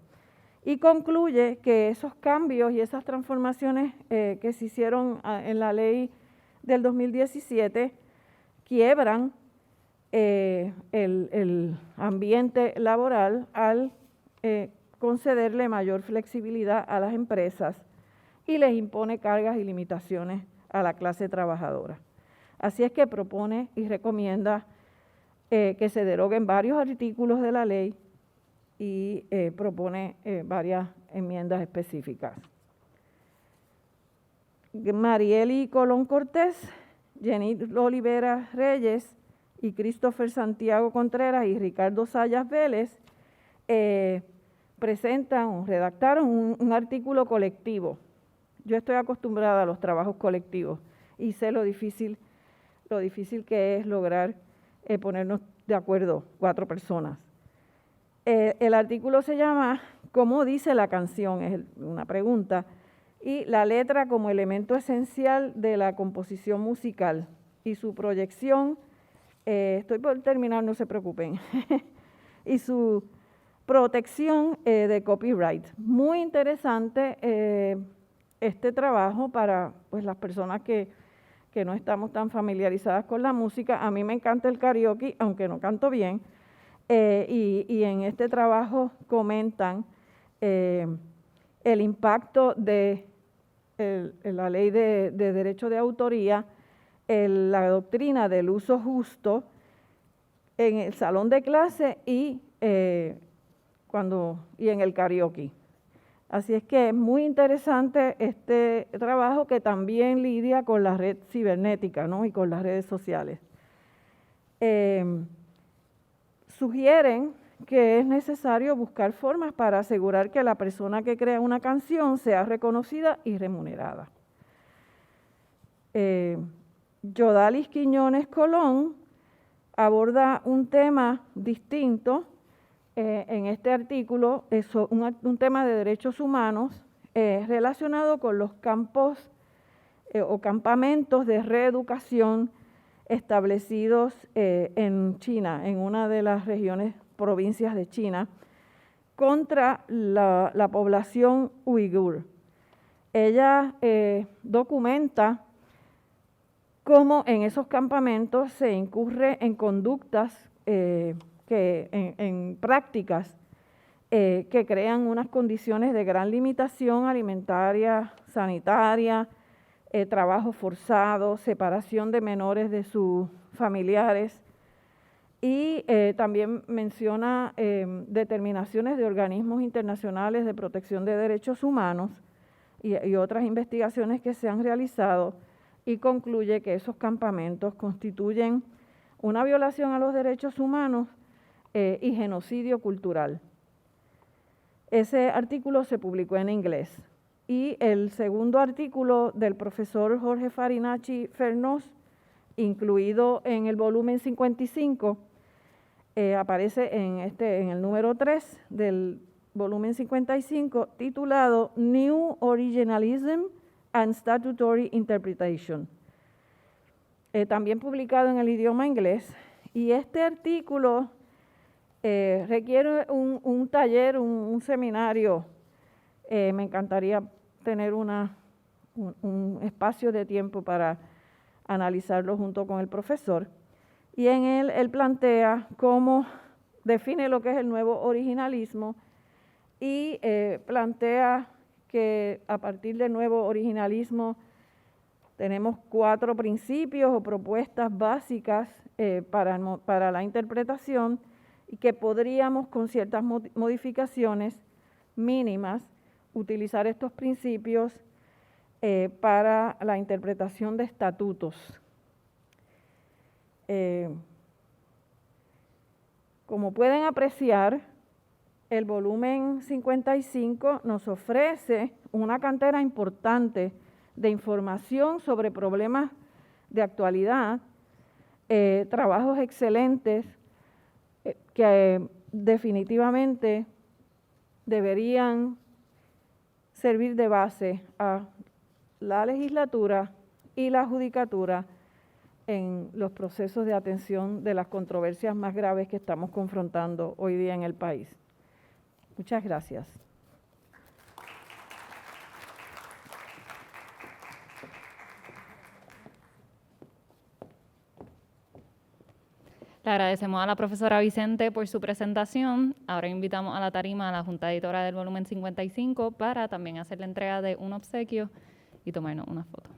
Y concluye que esos cambios y esas transformaciones que se hicieron en la ley del 2017 quiebran el ambiente laboral al concederle mayor flexibilidad a las empresas y les impone cargas y limitaciones a la clase trabajadora. Así es que propone y recomienda que se deroguen varios artículos de la ley y propone varias enmiendas específicas. Marieli Colón Cortés, Jenny Olivera Reyes y Christopher Santiago Contreras y Ricardo Sayas Vélez redactaron un artículo colectivo. Yo estoy acostumbrada a los trabajos colectivos y sé lo difícil que es lograr ponernos de acuerdo 4 personas. El artículo se llama ¿Cómo dice la canción? Es una pregunta. Y la letra como elemento esencial de la composición musical y su proyección, estoy por terminar, no se preocupen, y su protección de copyright. Muy interesante este trabajo para pues, las personas que no estamos tan familiarizadas con la música. A mí me encanta el karaoke, aunque no canto bien, y en este trabajo comentan el impacto de la ley de derecho de autoría, la doctrina del uso justo en el salón de clase y en el karaoke. Así es que es muy interesante este trabajo que también lidia con la red cibernética, ¿no? Y con las redes sociales. Sugieren que es necesario buscar formas para asegurar que la persona que crea una canción sea reconocida y remunerada. Yodalis Quiñones Colón aborda un tema distinto en este artículo, es un tema de derechos humanos relacionado con los campos o campamentos de reeducación establecidos en China, en una de las provincias de China, contra la población uigur. Ella documenta cómo en esos campamentos se incurre en conductas, en prácticas que crean unas condiciones de gran limitación alimentaria, sanitaria, trabajo forzado, separación de menores de sus familiares y también menciona determinaciones de organismos internacionales de protección de derechos humanos y otras investigaciones que se han realizado y concluye que esos campamentos constituyen una violación a los derechos humanos y genocidio cultural. Ese artículo se publicó en inglés. Y el segundo artículo del profesor Jorge Farinacci Fernós, incluido en el volumen 55, aparece en el número 3 del volumen 55, titulado New Originalism and Statutory Interpretation, también publicado en el idioma inglés. Y este artículo requiere un taller, un seminario. Me encantaría tener un espacio de tiempo para analizarlo junto con el profesor. Y en él plantea cómo define lo que es el nuevo originalismo y plantea que a partir del nuevo originalismo tenemos 4 principios o propuestas básicas para la interpretación y que podríamos con ciertas modificaciones mínimas utilizar estos principios para la interpretación de estatutos. Como pueden apreciar, el volumen 55 nos ofrece una cantera importante de información sobre problemas de actualidad, trabajos excelentes que definitivamente deberían servir de base a la legislatura y la judicatura en los procesos de atención de las controversias más graves que estamos confrontando hoy día en el país. Muchas gracias. Le agradecemos a la profesora Vicente por su presentación. Ahora invitamos a la tarima a la Junta Editora del volumen 55 para también hacer la entrega de un obsequio y tomarnos una foto.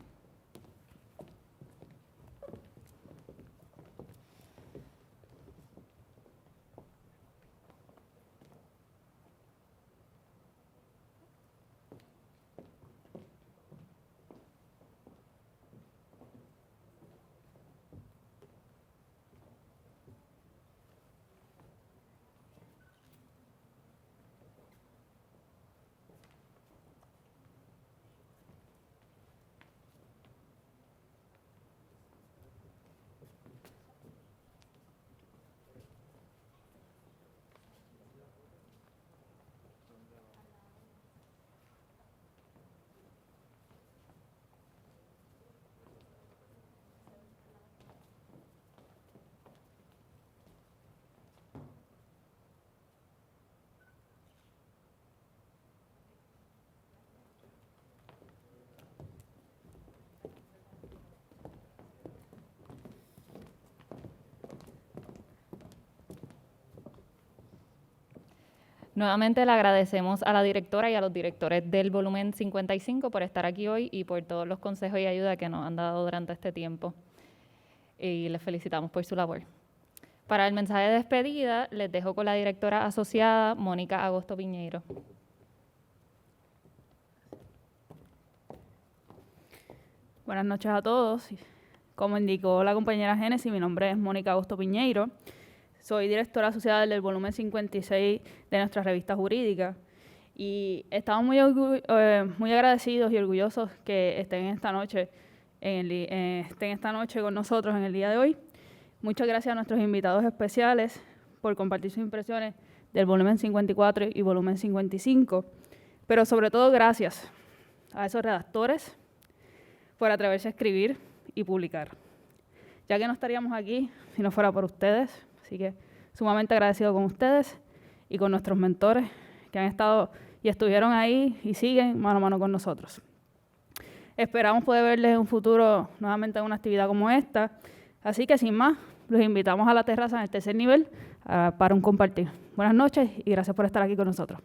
Nuevamente le agradecemos a la directora y a los directores del volumen 55 por estar aquí hoy y por todos los consejos y ayuda que nos han dado durante este tiempo. Y les felicitamos por su labor. Para el mensaje de despedida, les dejo con la directora asociada, Mónica Agosto Piñeiro. Buenas noches a todos. Como indicó la compañera Génesis, mi nombre es Mónica Agosto Piñeiro. Soy directora asociada del volumen 56 de nuestra revista jurídica y estamos muy agradecidos y orgullosos que estén esta noche con nosotros en el día de hoy. Muchas gracias a nuestros invitados especiales por compartir sus impresiones del volumen 54 y volumen 55, pero sobre todo gracias a esos redactores por atreverse a escribir y publicar, ya que no estaríamos aquí si no fuera por ustedes. Así que sumamente agradecido con ustedes y con nuestros mentores que han estado y estuvieron ahí y siguen mano a mano con nosotros. Esperamos poder verles en un futuro nuevamente en una actividad como esta. Así que sin más, los invitamos a la terraza en el tercer nivel para un compartir. Buenas noches y gracias por estar aquí con nosotros.